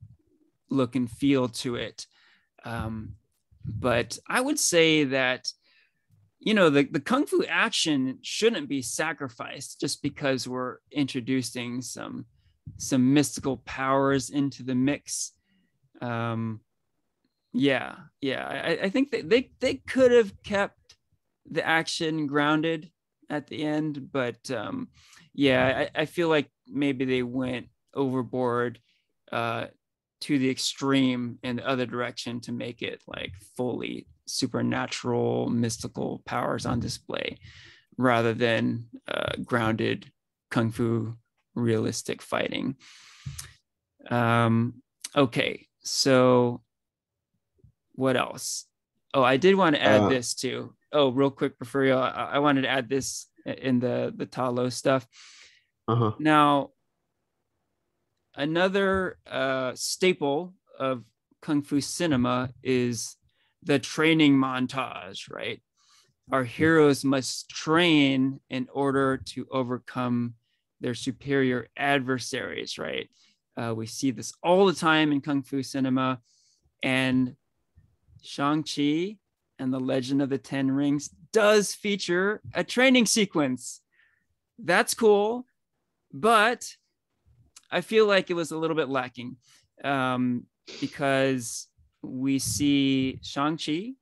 look and feel to it. But I would say that, the Kung Fu action shouldn't be sacrificed just because we're introducing some mystical powers into the mix. I think that they could have kept the action grounded at the end, but I feel like maybe they went overboard to the extreme in the other direction to make it like fully supernatural mystical powers on display rather than grounded Kung Fu realistic fighting. Okay, so what else? Oh, I did want to add this too. Oh, real quick, Porfirio, I wanted to add this in the Talo stuff. Now, another staple of Kung Fu cinema is the training montage, right? Our heroes must train in order to overcome their superior adversaries, right? We see this all the time in Kung Fu cinema, and Shang-Chi and the Legend of the Ten Rings does feature a training sequence. That's cool, but I feel like it was a little bit lacking because we see Shang-Chi,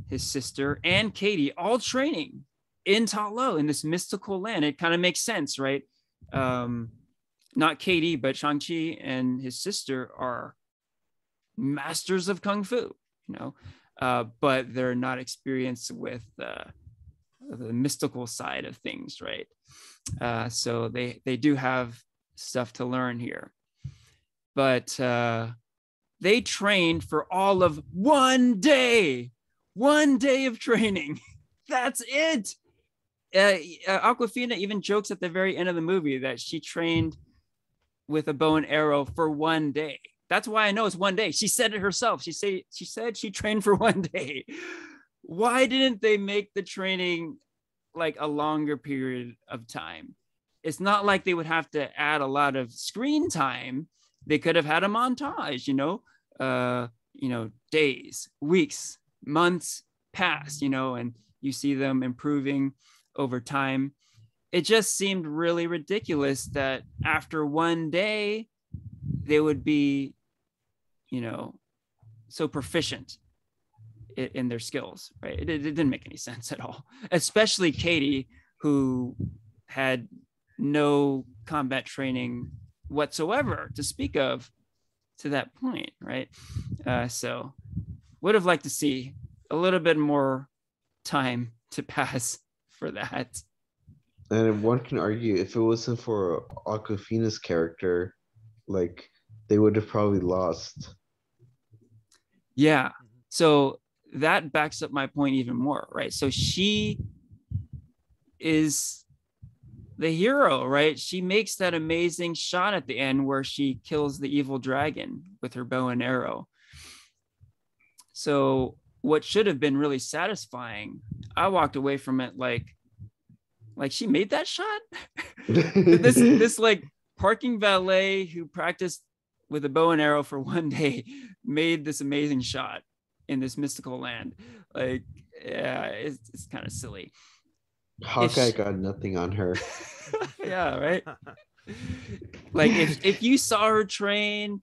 his sister, and Katie all training in Ta Lo in this mystical land. It kind of makes sense, right? Not Katie, but Shang-Chi and his sister are masters of Kung Fu, but they're not experienced with the mystical side of things, right? So they do have stuff to learn here, but they trained for all of 1 day of training. That's it. Aquafina even jokes at the very end of the movie that she trained with a bow and arrow for 1 day. That's why I know it's 1 day. She said it herself. She said she trained for 1 day. Why didn't they make the training like a longer period of time? It's not like they would have to add a lot of screen time. They could have had a montage, days, weeks, months pass, and you see them improving over time. It just seemed really ridiculous that after 1 day, they would be, so proficient in their skills, right? It didn't make any sense at all, especially Katie, who had no combat training whatsoever to speak of to that point, right? So would have liked to see a little bit more time to pass for that. And one can argue if it wasn't for Aquafina's character, like they would have probably lost. Yeah. So that backs up my point even more, right? So she is the hero, right? She makes that amazing shot at the end where she kills the evil dragon with her bow and arrow. So what should have been really satisfying, I walked away from it like she made that shot. this like parking valet who practiced with a bow and arrow for 1 day made this amazing shot in this mystical land. Like, yeah, it's kind of silly. Hawkeye got nothing on her. Yeah, right. Like if you saw her train,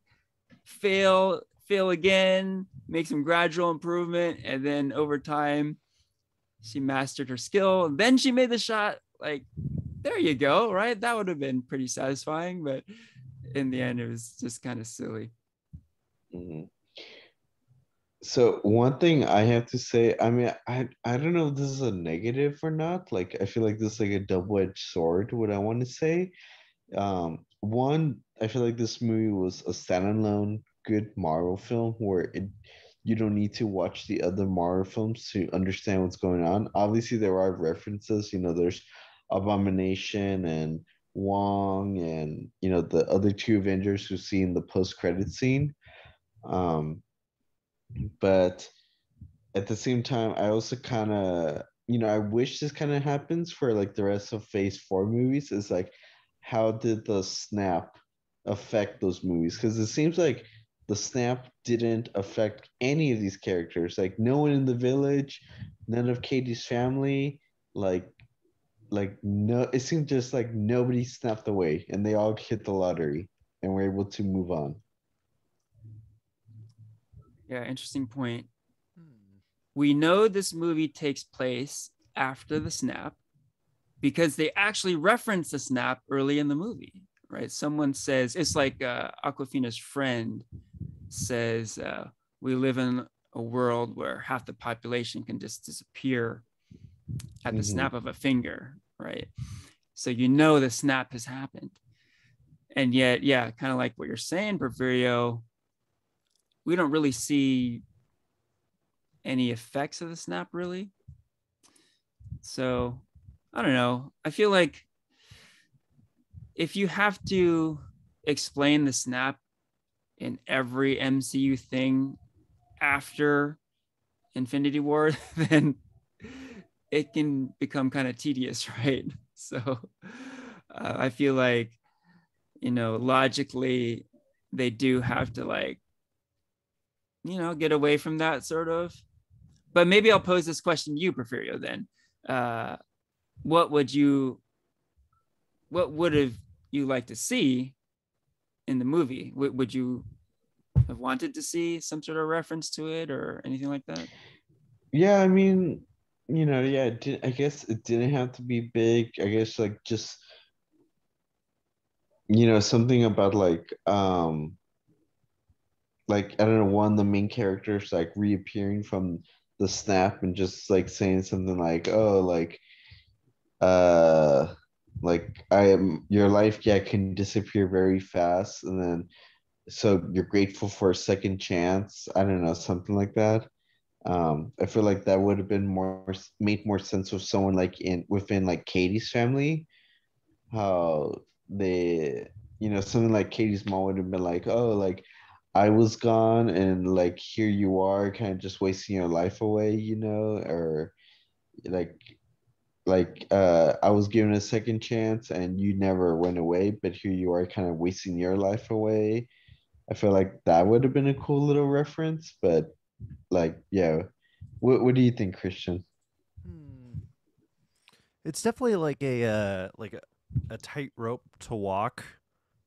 fail again, make some gradual improvement, and then over time she mastered her skill, and then she made the shot, like, there you go, right? That would have been pretty satisfying, but in the end it was just kind of silly. Mm-hmm. So one thing I have to say, I mean, I don't know if this is a negative or not. Like, I feel like this is like a double-edged sword, what I want to say. One, I feel like this movie was a standalone good Marvel film where you don't need to watch the other Marvel films to understand what's going on. Obviously, there are references. There's Abomination and Wong, and the other two Avengers who see in the post-credit scene. Um, but at the same time, I also kind of, I wish this kind of happens for like the rest of Phase 4 movies. Is like, how did the snap affect those movies? Because it seems like the snap didn't affect any of these characters. Like, no one in the village, none of Katie's family, like, no, it seemed just like nobody snapped away and they all hit the lottery and were able to move on. Yeah, interesting point. Hmm. We know this movie takes place after the snap because they actually reference the snap early in the movie, right? Someone says, it's like Aquafina's friend says, we live in a world where half the population can just disappear at the snap of a finger, right? So the snap has happened. And yet, yeah, kind of like what you're saying, Porfirio, we don't really see any effects of the snap, really. So I don't know. I feel like if you have to explain the snap in every MCU thing after Infinity War, then it can become kind of tedious, right? So I feel like, logically, they do have to get away from that sort of. But maybe I'll pose this question to you, Porfirio, then. Uh, what would have you like to see in the movie? Would you have wanted to see some sort of reference to it or anything like that? Yeah, I mean, yeah, I guess it didn't have to be big. I guess like just, something about like I don't know, one of the main characters like reappearing from the snap and just like saying something like, "Oh, uh like I am your life, yeah, can disappear very fast, and then so you're grateful for a second chance." I don't know, something like that. I feel like that would have been made more sense with someone like within like Katie's family, how they, something like Katie's mom would have been like, "Oh, like I was gone and like here you are kind of just wasting your life away," or like I was given a second chance and you never went away, but here you are kind of wasting your life away. I feel like that would have been a cool little reference, but like, yeah. What do you think, Christian? Hmm. It's definitely like a tightrope to walk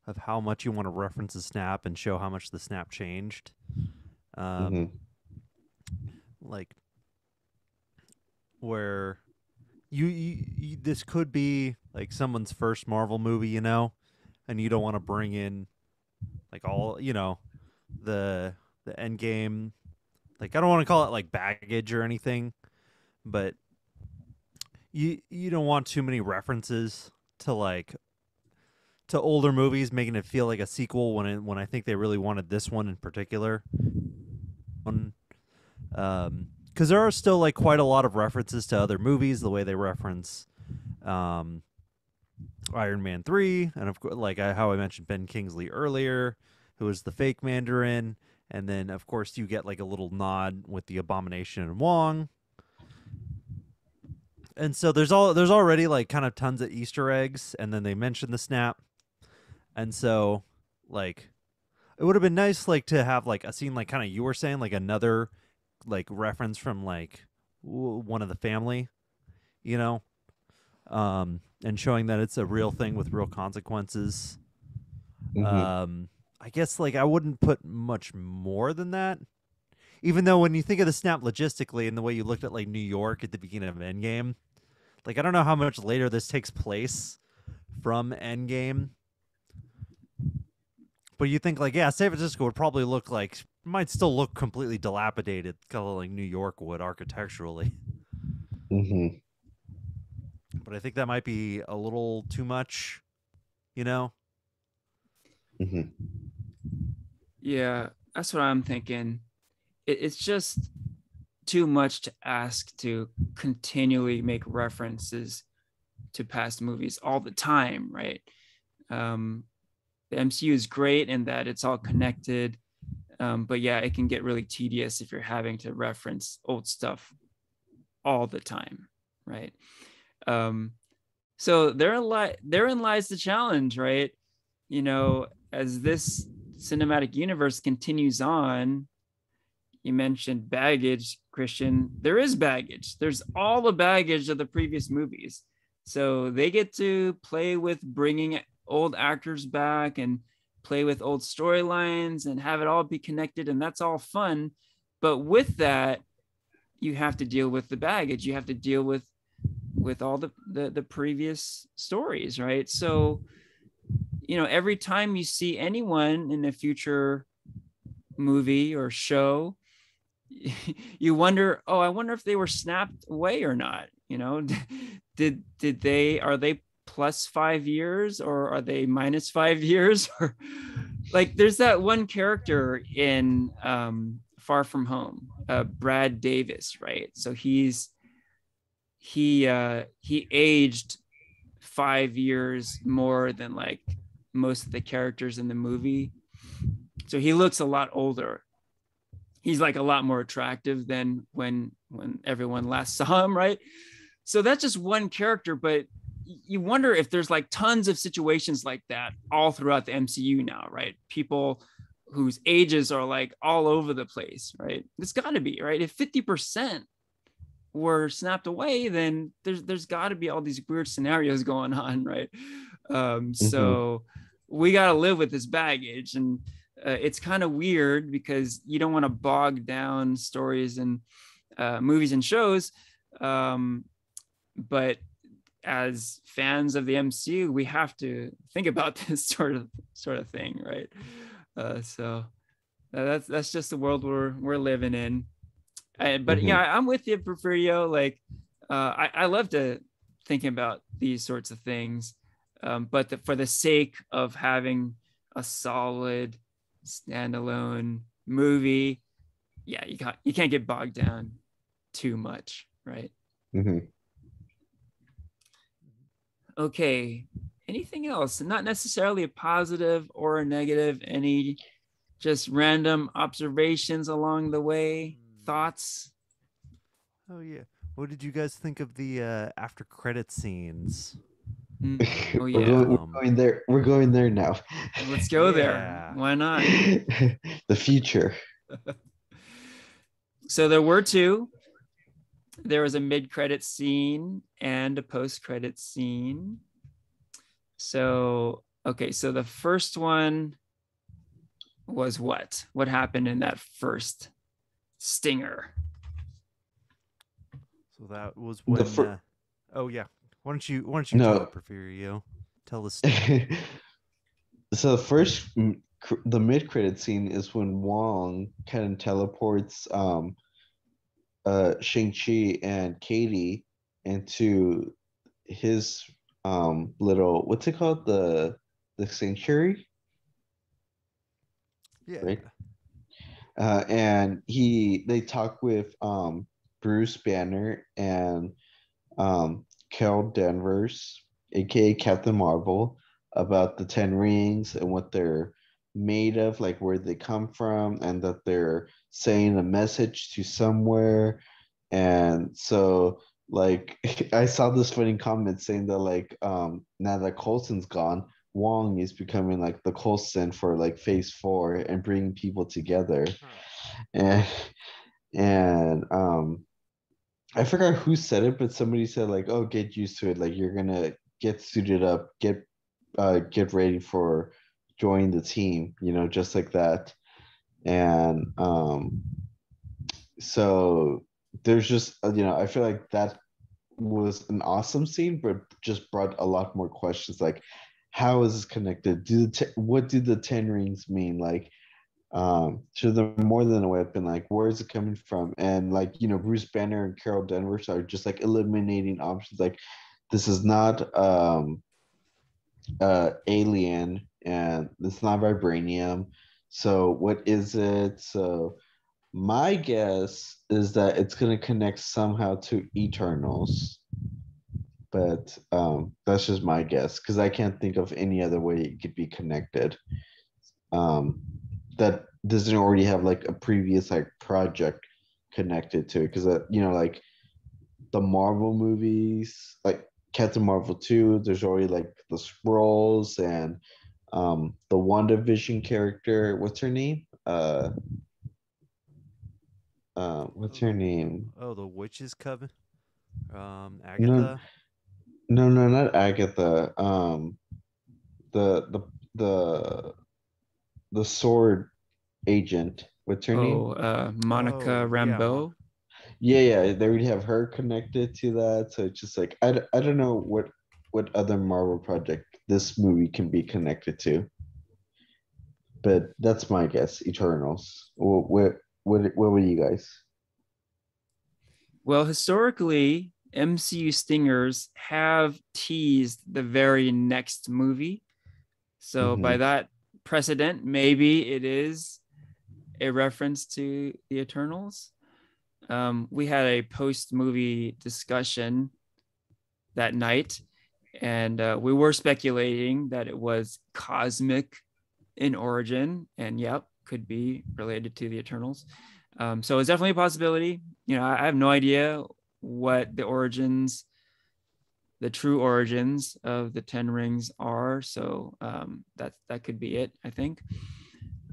of how much you want to reference the snap and show how much the snap changed. Um, Mm-hmm. like where you this could be like someone's first Marvel movie, and you don't want to bring in like all the end game. Like I don't want to call it like baggage or anything, but you don't want too many references to to older movies, making it feel like a sequel when I think they really wanted this one in particular. Because there are still like quite a lot of references to other movies, the way they reference um, Iron Man 3, and of course, like how I mentioned Ben Kingsley earlier, who was the fake Mandarin, and then of course you get like a little nod with the Abomination and Wong. And so there's already like kind of tons of Easter eggs, and then they mention the snap, and so like it would have been nice like to have like a scene like kind of you were saying like another like reference from like one of the family, you know, and showing that it's a real thing with real consequences. Mm-hmm. I guess like I wouldn't put much more than that. Even though when you think of the snap logistically and the way you looked at like New York at the beginning of Endgame, like I don't know how much later this takes place from Endgame, but you think like yeah, San Francisco would probably look like might still look completely dilapidated, kind of like New York would architecturally. Mm-hmm. But I think that might be a little too much, you know. Mm-hmm. Yeah, that's what I'm thinking. it's just too much to ask to continually make references to past movies all the time, right? The MCU is great in that it's all connected, but yeah, it can get really tedious if you're having to reference old stuff all the time, right? So therein lies the challenge, right? You know, as this cinematic universe continues on, you mentioned baggage, Christian. There is baggage. There's all the baggage of the previous movies. So they get to play with bringing old actors back and play with old storylines and have it all be connected. And that's all fun. But with that, you have to deal with the baggage. You have to deal with all the previous stories, right? So, you know, every time you see anyone in a future movie or show, you wonder, oh, I wonder if they were snapped away or not. You know, did they, are they plus 5 years or are they minus 5 years? Or like, there's that one character in Far From Home, Brad Davis, right? So he aged 5 years more than like most of the characters in the movie. So he looks a lot older. He's like a lot more attractive than when everyone last saw him, right? So that's just one character, but you wonder if there's like tons of situations like that all throughout the MCU now, right? People whose ages are like all over the place, right? It's got to be, right? If 50% were snapped away, then there's got to be all these weird scenarios going on, right? So we got to live with this baggage, and it's kind of weird because you don't want to bog down stories and movies and shows, but as fans of the MCU, we have to think about this sort of thing, right? So that's just the world we're living in. But yeah, I'm with you, Porfirio. Like, I love to think about these sorts of things, but for the sake of having a solid standalone movie, yeah, you can't get bogged down too much, right? Okay. Anything else? Not necessarily a positive or a negative. Any just random observations along the way? Thoughts? Oh yeah. What did you guys think of the after credit scenes? Oh yeah. We're going there now. Let's go there. Yeah. Why not? The future. So there were two. There was a mid-credit scene and a post-credit scene. So, okay, so the first one was what? What happened in that first stinger? So that was when oh yeah. Why don't you tell it, Porfirio? Tell the story. So the mid-credit scene is when Wong kind of teleports Shang-Chi and Katie into his little, what's it called, the sanctuary, Yeah. right? And they talk with Bruce Banner and Carol Danvers, aka Captain Marvel, about the 10 rings and what they're made of, like where they come from, and that they're saying a message to somewhere. And so like I saw this funny comment saying that like now that Coulson's gone, Wong is becoming like the Coulson for like phase 4 and bringing people together. and and I forgot who said it, but somebody said like, oh, get used to it, like you're gonna get suited up, get ready for join the team, you know, just like that. And so there's just you know, I feel like that was an awesome scene, but just brought a lot more questions, like how is this connected? What do the 10 rings mean? Like so they're more than a weapon, like where is it coming from? And like, you know, Bruce Banner and Carol Danvers are just like eliminating options, like this is not alien and it's not vibranium, so what is it? So My guess is that it's gonna connect somehow to Eternals, but that's just my guess because I can't think of any other way it could be connected. Um, that doesn't already have like a previous like project connected to it because like the Marvel movies, like Captain Marvel 2, there's already like the Skrulls and the WandaVision character, what's her name? What's her name? Oh, the Witch's Coven. No, Agatha. no, not Agatha. The the the the sword agent. What's her name? Oh, Monica Oh, yeah, Rambeau. Yeah, they already have her connected to that. So it's just like I don't know what other Marvel project this movie can be connected to, but that's my guess. Eternals. What were you guys? Well, historically, MCU stingers have teased the very next movie. So by Mm-hmm. that precedent, maybe it is a reference to the Eternals. We had a post-movie discussion that night, and we were speculating that it was cosmic in origin, and yep, could be related to the Eternals. So it's definitely a possibility. I have no idea what the true origins of the Ten Rings are. So that could be it, I think.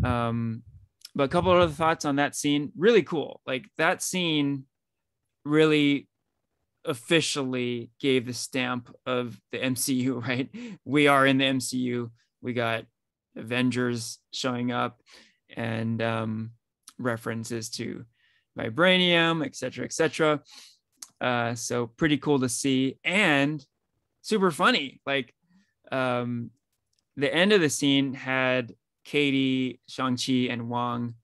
But a couple of other thoughts on that scene. Really cool. Like that scene really officially gave the stamp of the MCU, right? We are in the MCU. We got Avengers showing up and references to vibranium, et cetera, et cetera. So pretty cool to see and super funny. Like um, the end of the scene had Katie, Shang-Chi, and Wong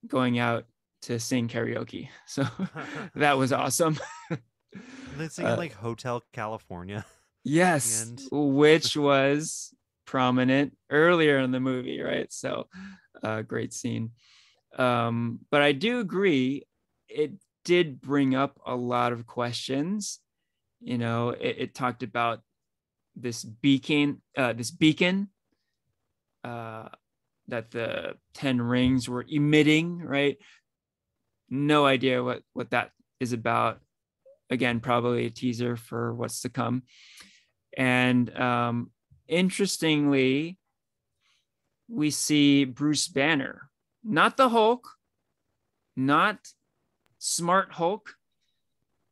going out to sing karaoke. So that was awesome. They singing like Hotel California. Yes, And which was prominent earlier in the movie, right? So, great scene. But I do agree, it did bring up a lot of questions. It talked about this beacon uh, that the 10 rings were emitting, right? No idea what that is about. Again, probably a teaser for what's to come. And interestingly, we see Bruce Banner, not the Hulk, not smart Hulk,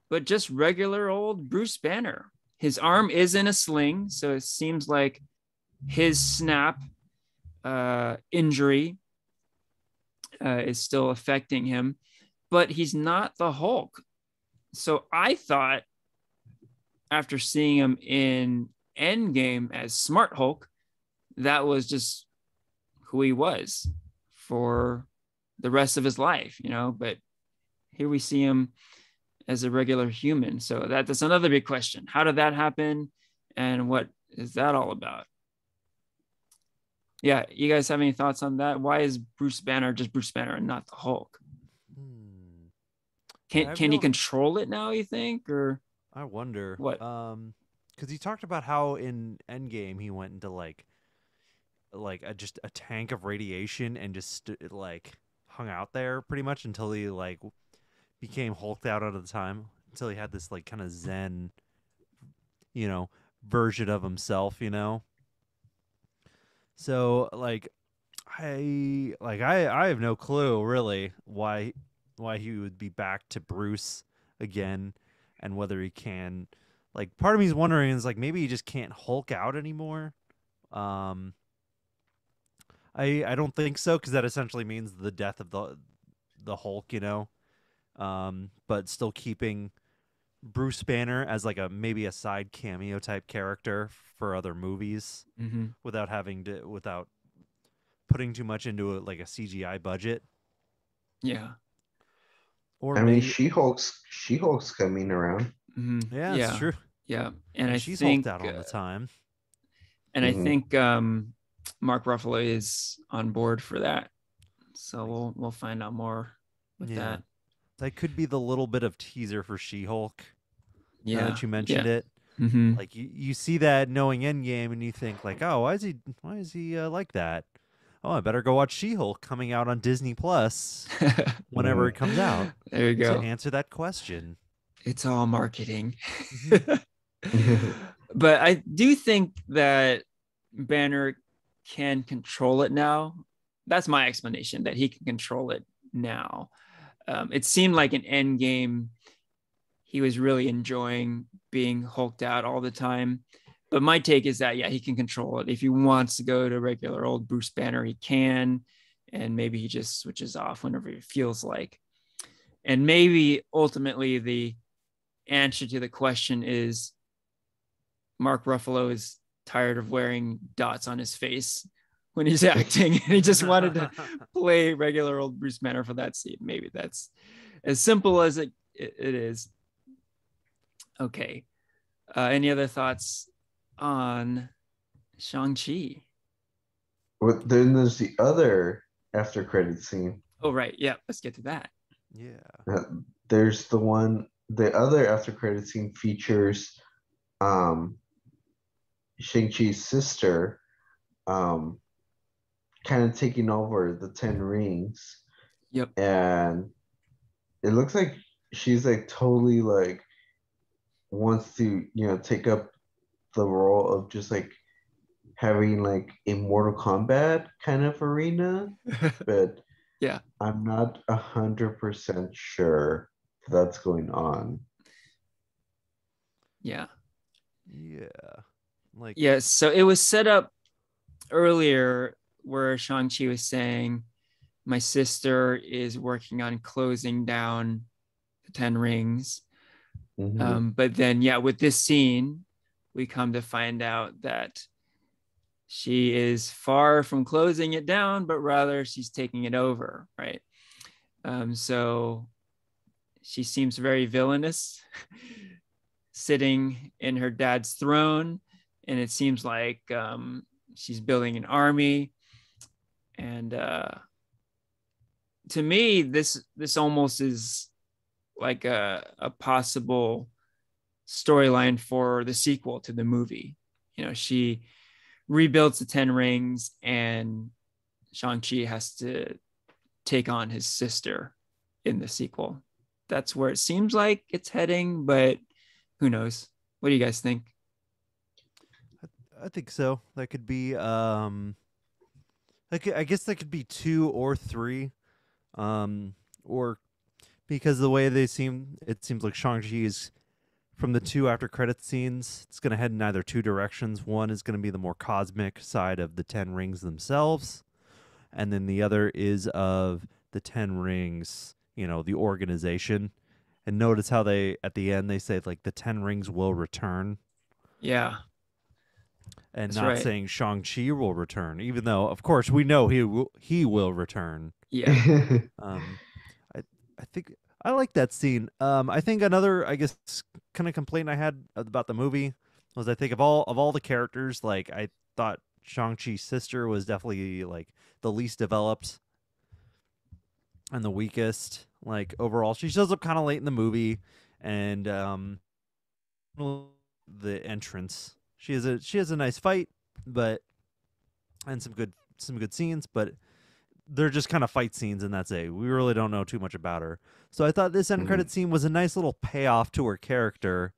but just regular old Bruce Banner. His arm is in a sling, so it seems like his snap injury is still affecting him, but he's not the Hulk. So I thought after seeing him in Endgame as Smart Hulk, that was just who he was for the rest of his life. But here we see him as a regular human. So that's another big question. How did that happen? And what is that all about? Yeah, you guys have any thoughts on that? Why is Bruce Banner just Bruce Banner and not the Hulk? I have Can he no. control it now, you think? Or I wonder. what? Because he talked about how in Endgame he went into just a tank of radiation and just like hung out there pretty much until he like became hulked out at the time until he had this like kind of zen, you know, version of himself. So I have no clue really why he would be back to Bruce again and whether he can like part of me is wondering is like maybe he just can't Hulk out anymore. Um I don't think so because that essentially means the death of the Hulk. But still keeping Bruce Banner as like a maybe a side cameo type character for other movies Mm-hmm. without putting too much into like a CGI budget Yeah. or I mean, maybe She-Hulk's coming around. Mm-hmm. yeah, it's Yeah. true. Yeah. And And I she's hulked think, out all the time. Hmm. Mark Ruffalo is on board for that. So we'll find out more with Yeah. that. That could be the little bit of teaser for She-Hulk. Now Yeah. that you mentioned Yeah. it, Mm-hmm. like you see that knowing Endgame, and you think like, oh, why is he like that? Oh, I better go watch She-Hulk coming out on Disney Plus whenever it comes out There you to go. answer that question. It's all marketing. Mhm. But I do think that Banner can control it now. That's my explanation, that he can control it now. It seemed like an end game. He was really enjoying being hulked out all the time. But my take is that, yeah, he can control it. If he wants to go to regular old Bruce Banner, he can. And maybe he just switches off whenever he feels like. And maybe ultimately the answer to the question is Mark Ruffalo is tired of wearing dots on his face when he's acting, and he just wanted to play regular old Bruce Banner for that scene. Maybe that's as simple as it is. Okay. Any other thoughts on Shang-Chi? But then there's the other after credit scene. Oh, right. Yeah. Let's get to that. Yeah. Uh, there's the other after credit scene features um Shang-Chi's sister um kind of taking over the Ten Rings, Yep. and it looks like she's like totally like wants to take up the role of just like having like a Mortal Kombat kind of arena, but Yeah. I'm not 100% sure that's going on. Yeah. Yeah. Like, Yeah. So it was set up earlier where Shang-Chi was saying, my sister is working on closing down the 10 rings. Hmm. But then, yeah, with this scene, we come to find out that she is far from closing it down, but rather she's taking it over, right? So she seems very villainous, sitting in her dad's throne, and it seems like she's building an army. And to me, this almost is like a possible storyline for the sequel to the movie. She rebuilds the 10 rings, and Shang-Chi has to take on his sister in the sequel. That's where it seems like it's heading, but who knows? What do you guys think? I think so. That could be like I guess that could be 2 or 3. Or because the way it seems like Shang-Chi is from the 2 after credit scenes, it's going to head in either 2 directions. One is going to be the more cosmic side of the 10 rings themselves, and then the other is of the 10 rings, the organization. And notice how they at the end they say like the 10 rings will return, Yeah, and that's not right. saying Shang-Chi will return, even though of course we know he will return. Yeah. Um I I think I like that scene. I think another, I guess, kind of complaint I had about the movie was I think of all the characters, like I thought Shang-Chi's sister was definitely like the least developed and the weakest. Like overall, she shows up kind of late in the movie, and the entrance. She has a nice fight, but and some good scenes, but they're just kind of fight scenes, and that's it. We really don't know too much about her. So I thought this end Mhm. credit scene was a nice little payoff to her character,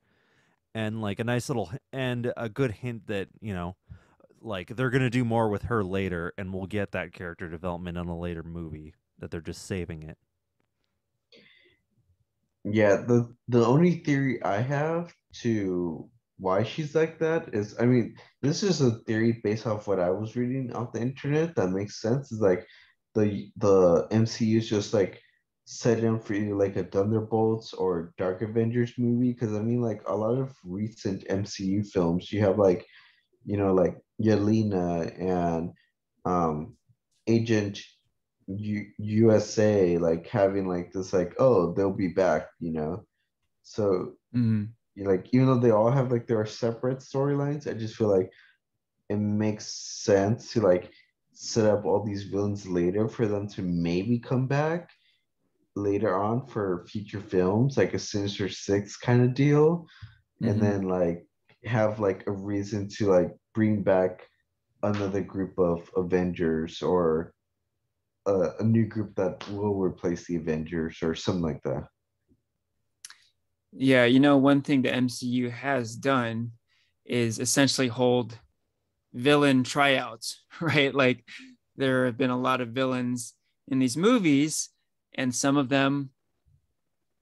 and like a nice little and a good hint that like they're gonna do more with her later, and we'll get that character development in a later movie. That they're just saving it. Yeah, the only theory I have to why she's like that is, I mean, this is a theory based off what I was reading off the internet that makes sense. Is like the MCU is just like setting up for either like a Thunderbolts or Dark Avengers movie. Because I mean, like a lot of recent MCU films, you have like like Yelena and um Agent USA, like having like this like, oh, they'll be back, so Mm. like even though they all have like their separate storylines, I just feel like it makes sense to like set up all these villains later for them to maybe come back. later on for future films, like a Sinister Six kind of deal, and Mm-hmm. then like have like a reason to like bring back another group of Avengers or a new group that will replace the Avengers or something like that. Yeah, one thing the MCU has done is essentially hold villain tryouts, right? Like there have been a lot of villains in these movies, and some of them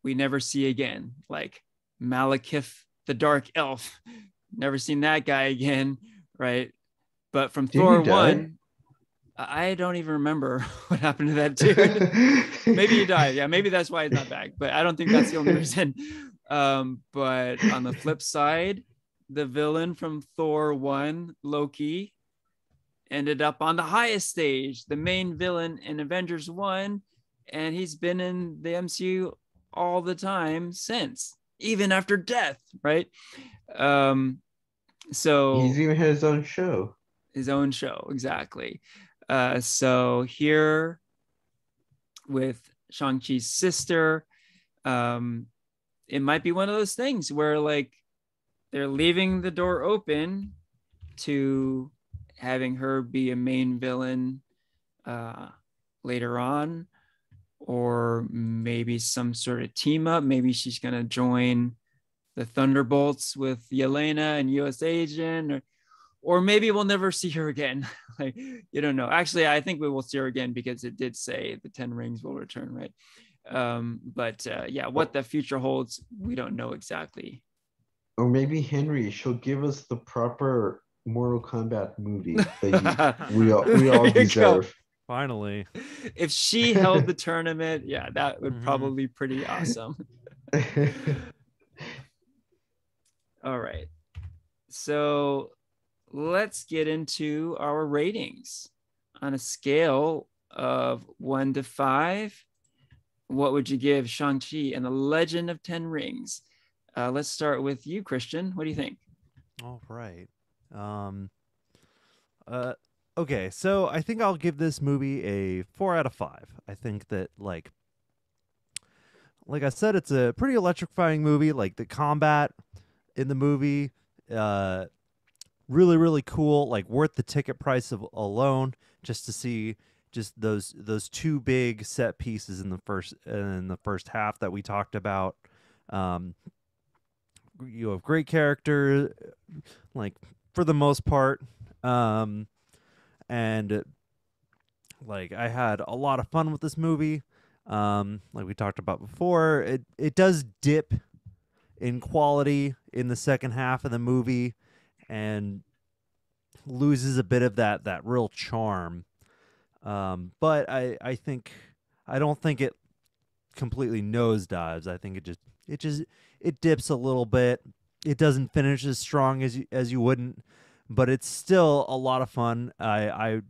we never see again, like Malekith the Dark Elf. Never seen that guy again, right? But from Didn't he Thor die? 1, I don't even remember what happened to that dude. Maybe he died. Yeah, maybe that's why he's not back. But I don't think that's the only reason. But on the flip side, the villain from Thor 1, Loki, ended up on the highest stage, the main villain in Avengers 1, and he's been in the MCU all the time since, even after death, right? Um, He's so even had his own show. his own show, exactly. So here with Shang-Chi's sister, um, it might be one of those things where like they're leaving the door open to having her be a main villain uh, later on, or maybe some sort of team up. Maybe she's going to join the Thunderbolts with Yelena and US Agent, or maybe we'll never see her again. Like, you don't know. Actually, I think we will see her again because it did say the 10 rings will return, right? But yeah, what the future holds, we don't know exactly. Or maybe Henry, she'll give us the proper Mortal Kombat movie that we all There you go. deserve. Finally. If she held the tournament, yeah, that would Mhm. probably be pretty awesome. All right. So let's get into our ratings. On a scale of 1 to 5, what would you give Shang-Chi and the Legend of Ten Rings? Let's start with you, Christian. What do you think? All right. Um uh okay, so I think I'll give this movie a 4 out of 5. I think that like I said, it's a pretty electrifying movie. Like the combat in the movie, uh really really cool, like worth the ticket price of alone, just to see just those two big set pieces in the first half that we talked about. um you have great character, like for the most part. And like I had a lot of fun with this movie. Like we talked about before, it does dip in quality in the second half of the movie and loses a bit of that real charm. But I don't think it completely nosedives. I think it dips a little bit. It doesn't finish as strong as you wouldn't, but it's still a lot of fun. I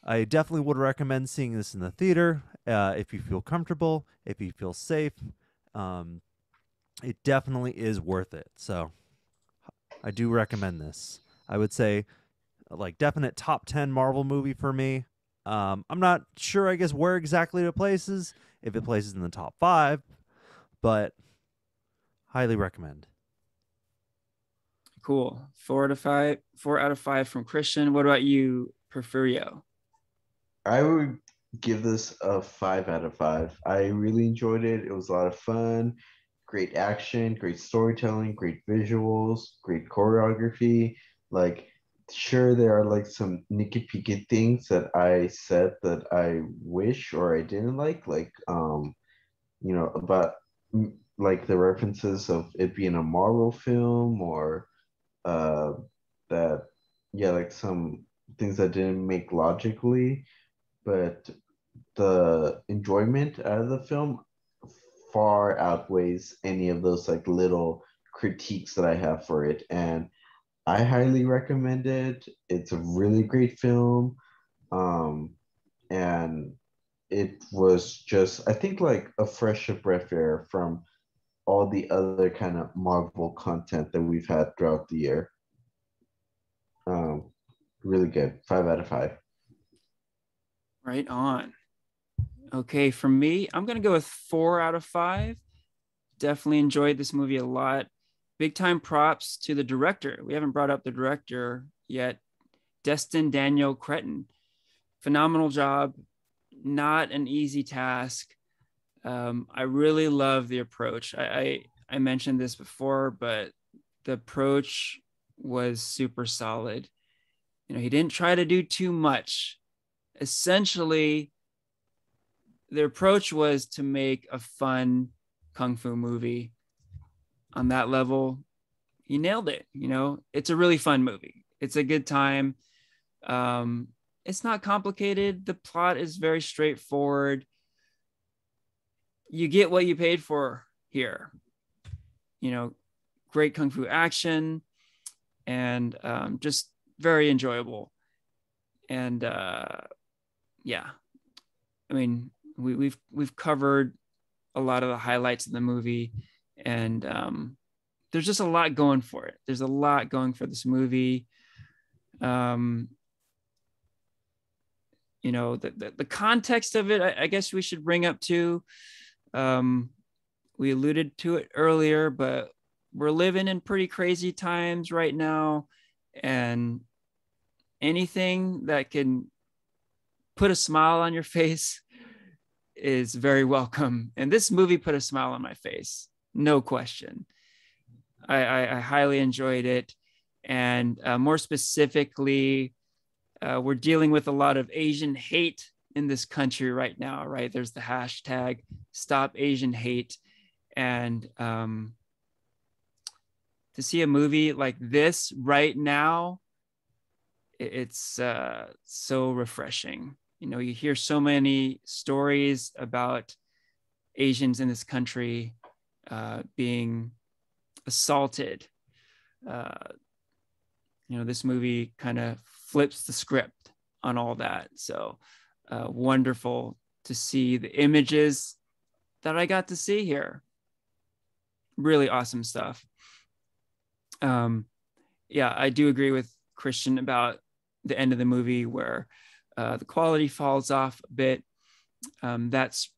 definitely would recommend seeing this in the theater if you feel comfortable, if you feel safe. Um, it definitely is worth it. So I do recommend this. I would say like definite top 10 Marvel movie for me. I'm not sure, I guess, where exactly it places, if it places in the top 5, but highly recommend. Cool. 4 out of 5. 4 out of 5 from Christian. What about you, Porfirio? I would give this a 5 out of 5. I really enjoyed it. It was a lot of fun, great action, great storytelling, great visuals, great choreography. Like, sure, there are like some nitpicky things that I said that I wish or I didn't like, about like the references of it being a Marvel film or uh that, yeah, like some things that didn't make logically, but the enjoyment out of the film far outweighs any of those like little critiques that I have for it. And I highly recommend it. It's a really great film. Um, and it was just, I think, like a fresh of breath air from all the other kind of Marvel content that we've had throughout the year. Um, really good. 5 out of 5. Right on. Okay, for me, I'm gonna go with 4 out of 5. Definitely enjoyed this movie a lot. Big time props to the director. We haven't brought up the director yet. Destin Daniel Cretton. Phenomenal job. Not an easy task. I really love the approach. I mentioned this before, but the approach was super solid. He didn't try to do too much. Essentially, the approach was to make a fun kung fu movie. On that level, he nailed it. It's a really fun movie. It's a good time. It's not complicated. The plot is very straightforward. You get what you paid for here. Great kung fu action, and just very enjoyable. And yeah, I mean, we've covered a lot of the highlights of the movie, and there's just a lot going for it. There's a lot going for this movie. The context of it, I guess we should bring up too. We alluded to it earlier, but we're living in pretty crazy times right now, and anything that can put a smile on your face is very welcome. And this movie put a smile on my face, no question. I highly enjoyed it. And more specifically, we're dealing with a lot of Asian hate in this country right now, right? There's the hashtag Stop Asian Hate. And to see a movie like this right now, it's so refreshing. You hear so many stories about Asians in this country being assaulted. This movie kind of flips the script on all that. So wonderful to see the images that I got to see here. Really awesome stuff. Yeah, I do agree with Christian about the end of the movie where the quality falls off a bit. That's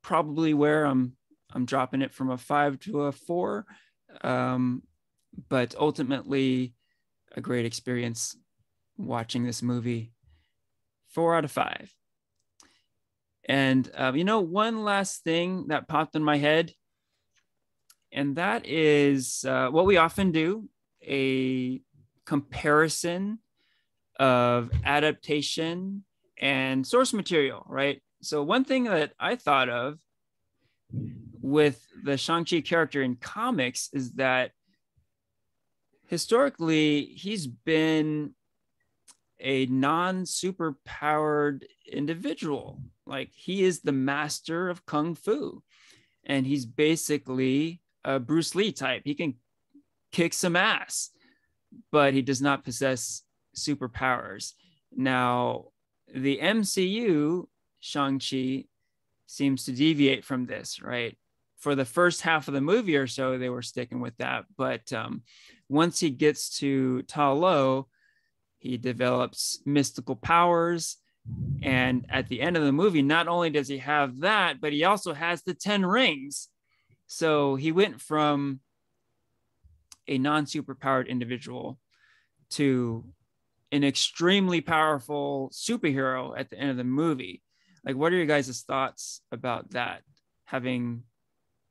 probably where I'm dropping it from a 5 to a 4. But ultimately, a great experience watching this movie. 4 out of 5. And one last thing that popped in my head, and that is what we often do, a comparison of adaptation and source material, right? So one thing that I thought of with the Shang-Chi character in comics is that historically he's been a non-super powered individual. Like, he is the master of kung fu, and he's basically a Bruce Lee type. He can kick some ass, but he does not possess superpowers. Now, the MCU Shang-Chi seems to deviate from this, right? For the first half of the movie or so, they were sticking with that. But once he gets to Ta Lo, he develops mystical powers. And at the end of the movie, not only does he have that, but he also has the 10 rings. So he went from a non-superpowered individual to an extremely powerful superhero at the end of the movie. Like, what are your guys' thoughts about that? Having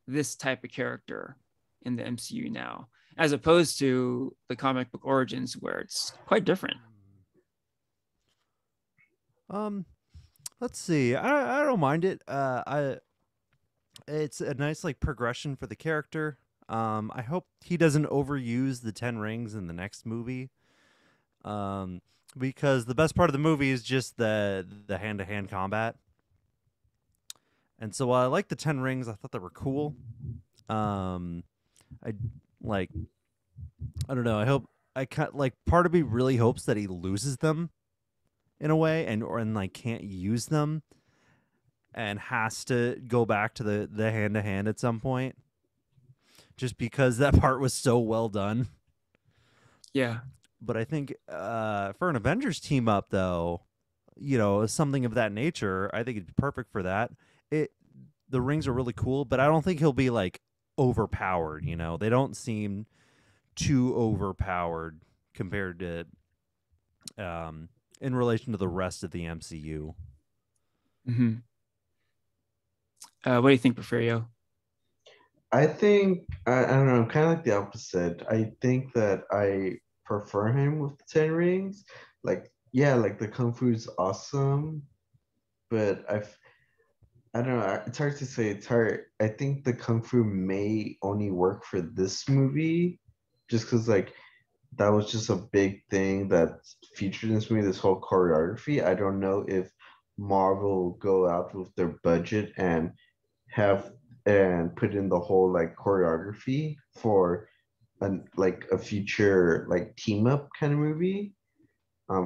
this type of character in the MCU now, as opposed to the comic book origins where it's quite different. Let's see. I don't mind it. It's a nice progression for the character. I hope he doesn't overuse the 10 rings in the next movie. Because the best part of the movie is just the hand-to-hand combat. And so while I like the 10 rings, I thought they were cool. I don't know. I hope part of me really hopes that he loses them in a way and can't use them and has to go back to the hand-to-hand at some point. Just because that part was so well done. Yeah. But I think for an Avengers team up, though, something of that nature, I think it'd be perfect for that. The rings are really cool, but I don't think he'll be like overpowered. They don't seem too overpowered compared to in relation to the rest of the MCU. Mm-hmm. What do you think, Porfirio? I think I don't know, I'm kind of like the opposite. I think that I prefer him with the Ten Rings. Like, yeah, like the Kung Fu is awesome, but I don't know. It's hard to say. It's hard. I think the Kung Fu may only work for this movie, just because like that was just a big thing that featured in this movie. This whole choreography. I don't know if Marvel will go out with their budget and have and put in the whole like choreography for like a future like team up kind of movie.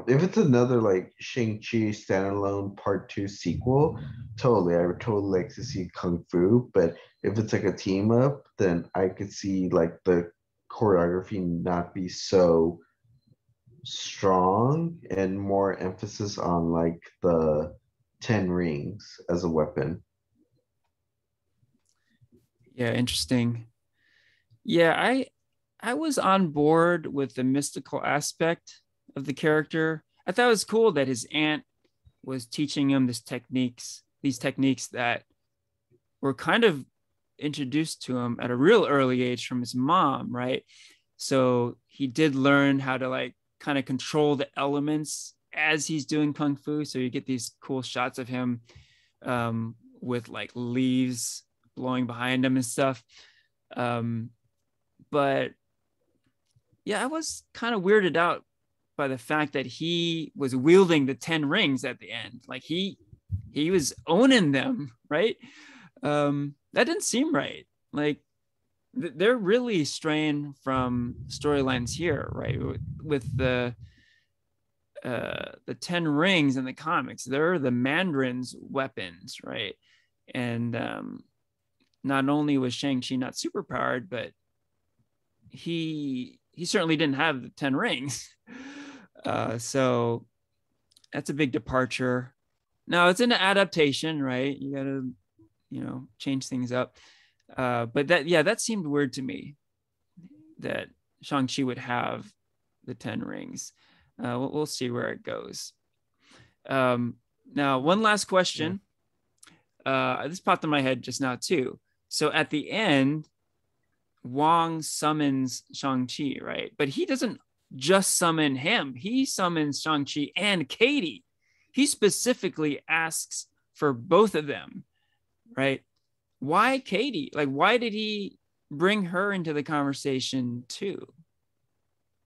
If it's another like Shang-Chi standalone part two sequel, totally, I would totally like to see Kung Fu. But if it's like a team up, then I could see like the choreography not be so strong and more emphasis on like the 10 rings as a weapon. Yeah, interesting. Yeah, I was on board with the mystical aspect of the character. I thought it was cool that his aunt was teaching him these techniques that were kind of introduced to him at a real early age from his mom, right? So he did learn how to like kind of control the elements as he's doing kung fu. So you get these cool shots of him with like leaves blowing behind him and stuff. But yeah, I was kind of weirded out by the fact that he was wielding the 10 rings at the end. Like he was owning them, right? That didn't seem right. Like they're really straying from storylines here, right? With the 10 rings in the comics, they're the Mandarin's weapons, right? And not only was Shang-Chi not super powered, but he certainly didn't have the 10 rings. So that's a big departure. Now it's an adaptation, right? You gotta, change things up. But that seemed weird to me that Shang-Chi would have the 10 rings. We'll see where it goes. Now, one last question. This popped in my head just now, too. So at the end, Wong summons Shang-Chi, right? But he doesn't just summon him. He summons Shang-Chi and Katie. He specifically asks for both of them, right? Why Katie? Like, why did he bring her into the conversation too?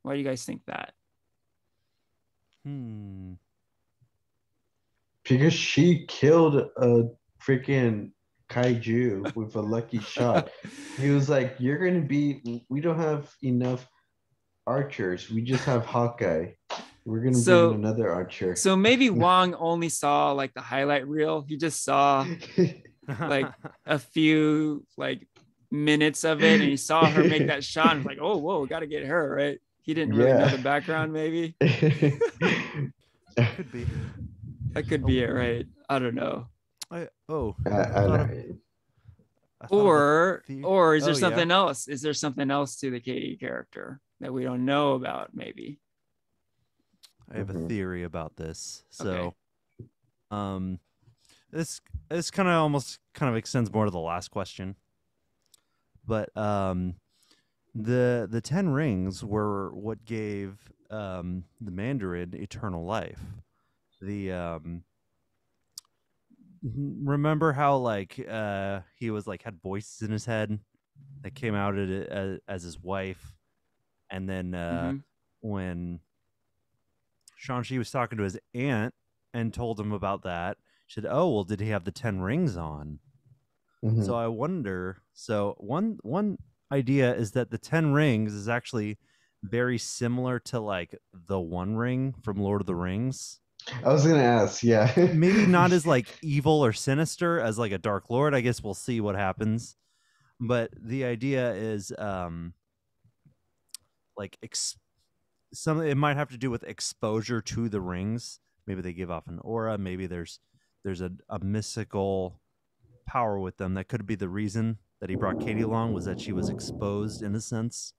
Why do you guys think that? Because she killed a freaking kaiju with a lucky shot. He was like, "You're gonna be. We don't have enough archers. We just have Hawkeye. We're gonna bring in another archer." So maybe Wong only saw like the highlight reel. He just saw like a few like minutes of it, and he saw her make that shot and was like, "Oh, whoa, got to get her," right? He didn't really know the background, maybe. Could be. That could be it, right? I don't know. Or is there something else? Is there something else to the Katie character that we don't know about? Maybe. I have a theory about this. So, this kind of extends more to the last question. But the 10 rings were what gave the Mandarin eternal life. Remember how like he was like had voices in his head that came out as his wife, and then when Shang-Chi was talking to his aunt and told him about that, she said, "Oh, well, did he have the 10 rings on?" So I wonder. So one idea is that the 10 rings is actually very similar to like the One Ring from Lord of the Rings. I was gonna ask, yeah. Maybe not as like evil or sinister as like a Dark Lord. I guess we'll see what happens. But the idea is like it might have to do with exposure to the rings Maybe they give off an aura. Maybe there's a mystical power with them that could be the reason that he brought Katie along, was that she was exposed in a sense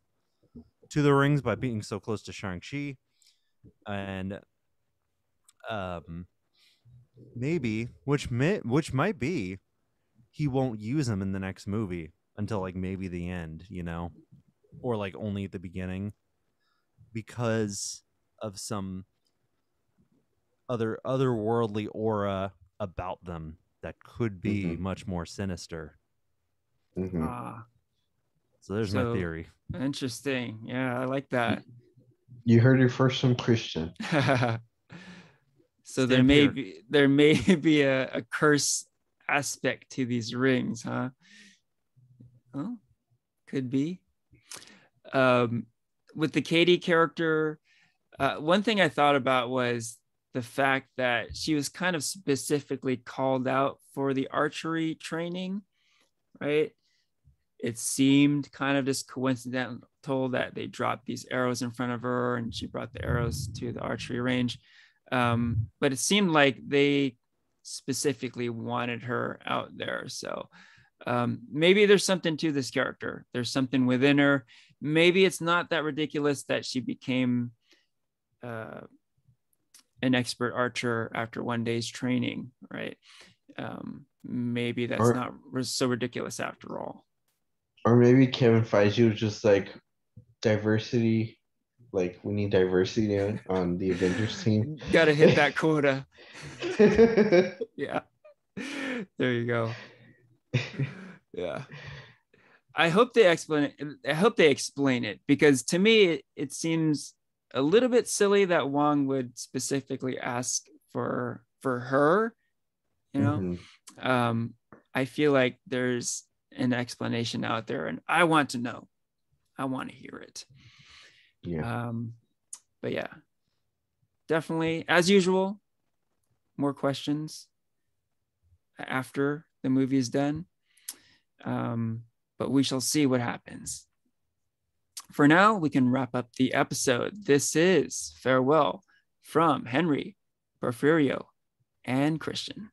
to the rings by being so close to Shang-Chi. And maybe, which might be, he won't use them in the next movie until like maybe the end, or like only at the beginning, because of some otherworldly aura about them that could be much more sinister. So there's my theory. Interesting. Yeah, I like that. You heard it first from Christian. So there may be a curse aspect to these rings, huh? Oh, could be. With the Katie character, one thing I thought about was the fact that she was kind of specifically called out for the archery training, right? It seemed kind of just coincidental that they dropped these arrows in front of her and she brought the arrows to the archery range. But it seemed like they specifically wanted her out there. So maybe there's something to this character. There's something within her. Maybe it's not that ridiculous that she became an expert archer after one day's training, right? Maybe that's not so ridiculous after all. Or maybe Kevin Feige was just like, diversity, like we need diversity on the Avengers team. Gotta hit that quota. Yeah. There you go. Yeah. I hope they explain it, because to me it seems a little bit silly that Wong would specifically ask for her, I feel like there's an explanation out there and I want to know. I want to hear it. Yeah. But yeah, definitely, as usual, more questions after the movie is done. But we shall see what happens. For now, we can wrap up the episode. This is farewell from Henry, Porfirio, and Christian.